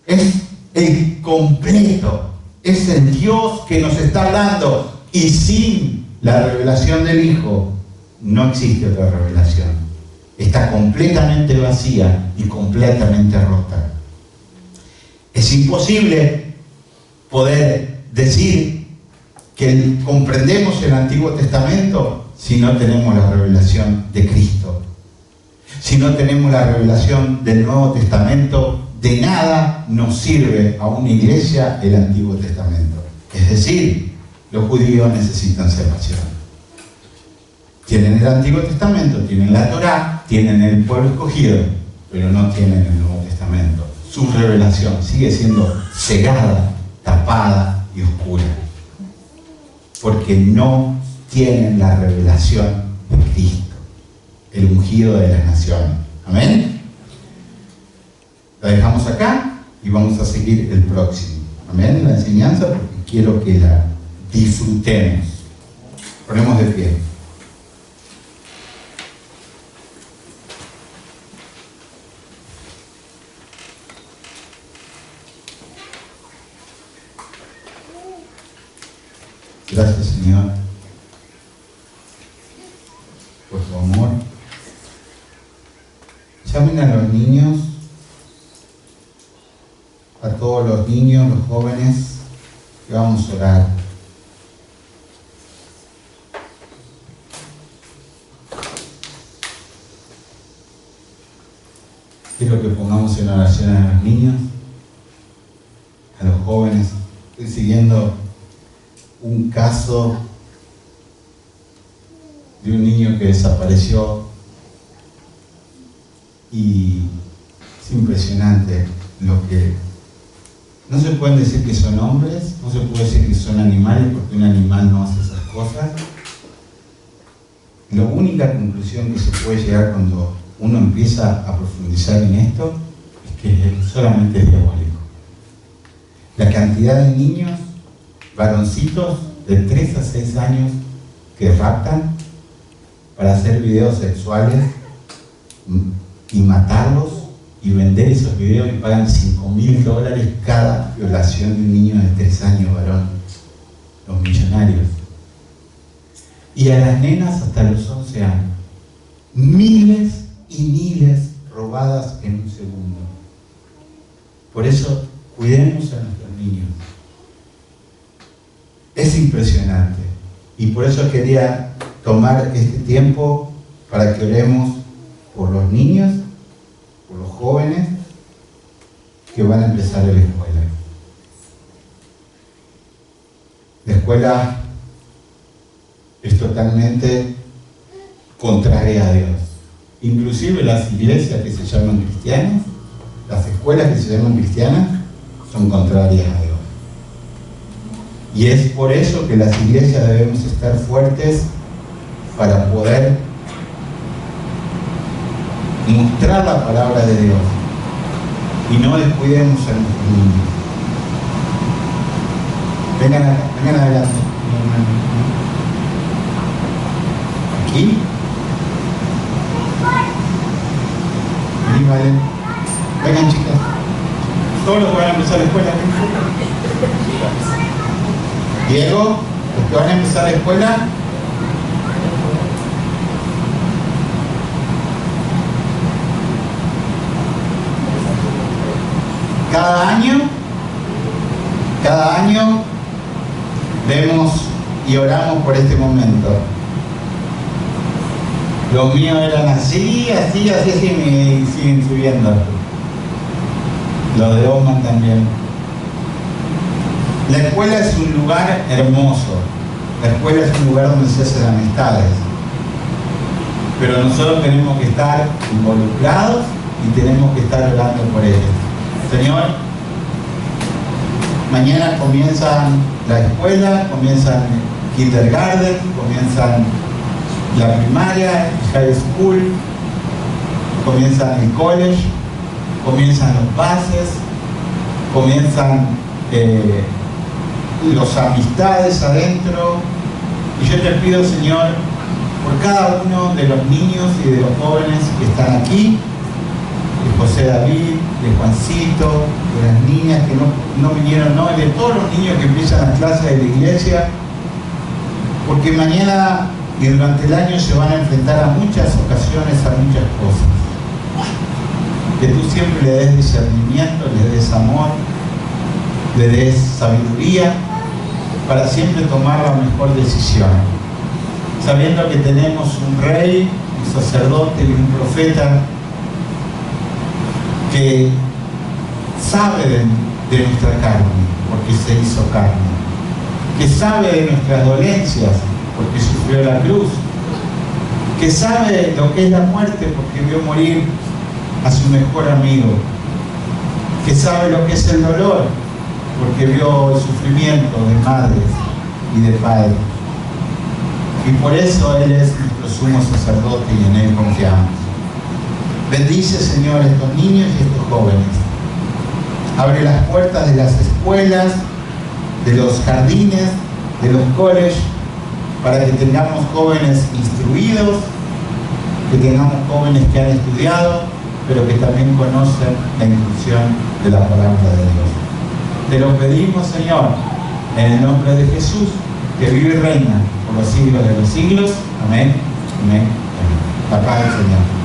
es el completo, es el Dios que nos está hablando. Y sin la revelación del Hijo no existe otra revelación. Está completamente vacía y completamente rota. Es imposible poder decir que comprendemos el Antiguo Testamento si no tenemos la revelación de Cristo. Si no tenemos la revelación del Nuevo Testamento, de nada nos sirve a una iglesia el Antiguo Testamento. Es decir, los judíos necesitan salvación. Tienen el Antiguo Testamento, tienen la Torá, tienen el pueblo escogido, pero no tienen el Nuevo Testamento. Su revelación sigue siendo cegada, tapada y oscura, porque no tienen la revelación de Cristo, el ungido de las naciones. Amén. La dejamos acá y vamos a seguir el próximo. Amén. La enseñanza, porque quiero que la disfrutemos. Ponemos de pie. Gracias, Señor, por tu amor. Llamen a los niños, a todos los niños, los jóvenes, que vamos a orar. Quiero que pongamos en oración a los niños, a los jóvenes. Estoy siguiendo un caso de un niño que desapareció y es impresionante lo que... No se pueden decir que son hombres, no se puede decir que son animales, porque un animal no hace esas cosas. La única conclusión que se puede llegar cuando uno empieza a profundizar en esto es que solamente es diabólico. La cantidad de niños, varoncitos de 3 a 6 años, que raptan para hacer videos sexuales y matarlos y vender esos videos y pagan $5.000 cada violación de un niño de 3 años varón, los millonarios. Y a las nenas hasta los 11 años, miles y miles robadas en un segundo. Por eso cuidemos a nuestros niños. Es impresionante y por eso quería tomar este tiempo para que oremos por los niños por los jóvenes que van a empezar en la escuela. La escuela es totalmente contraria a Dios. Inclusive las iglesias que se llaman cristianas, las escuelas que se llaman cristianas, son contrarias a Dios. Y es por eso que las iglesias debemos estar fuertes para poder mostrar la palabra de Dios y no descuidemos a nuestros niños. Vengan adelante. Aquí. Vení, Valen. Vengan, chicas. Todos los que van a empezar la escuela. Diego, los que van a empezar la escuela. Cada año vemos y oramos por este momento. Los míos eran así, me siguen subiendo. Los de Oman también. La escuela es un lugar hermoso. La escuela es un lugar donde se hacen amistades. Pero nosotros tenemos que estar involucrados y tenemos que estar orando por ellos. Señor, mañana comienzan la escuela, comienzan kindergarten, comienzan la primaria, high school, comienzan el college, comienzan los bases, comienzan las amistades adentro. Y yo te pido, Señor, por cada uno de los niños y de los jóvenes que están aquí, de José David, de Juancito, de las niñas que no vinieron hoy, de todos los niños que empiezan las clases de la iglesia, porque mañana y durante el año se van a enfrentar a muchas ocasiones, a muchas cosas. Que tú siempre le des discernimiento, le des amor, le des sabiduría para siempre tomar la mejor decisión, sabiendo que tenemos un rey, un sacerdote y un profeta que sabe de nuestra carne, porque se hizo carne, que sabe de nuestras dolencias, porque sufrió la cruz, que sabe lo que es la muerte, porque vio morir a su mejor amigo, que sabe lo que es el dolor, porque vio el sufrimiento de madres y de padres. Y por eso Él es nuestro sumo sacerdote y en Él confiamos. Bendice, Señor, a estos niños y a estos jóvenes. Abre las puertas de las escuelas, de los jardines, de los colegios, para que tengamos jóvenes instruidos, que tengamos jóvenes que han estudiado, pero que también conocen la instrucción de la palabra de Dios. Te lo pedimos, Señor, en el nombre de Jesús, que vive y reina por los siglos de los siglos. Amén. Amén. Amén. La paz del Señor.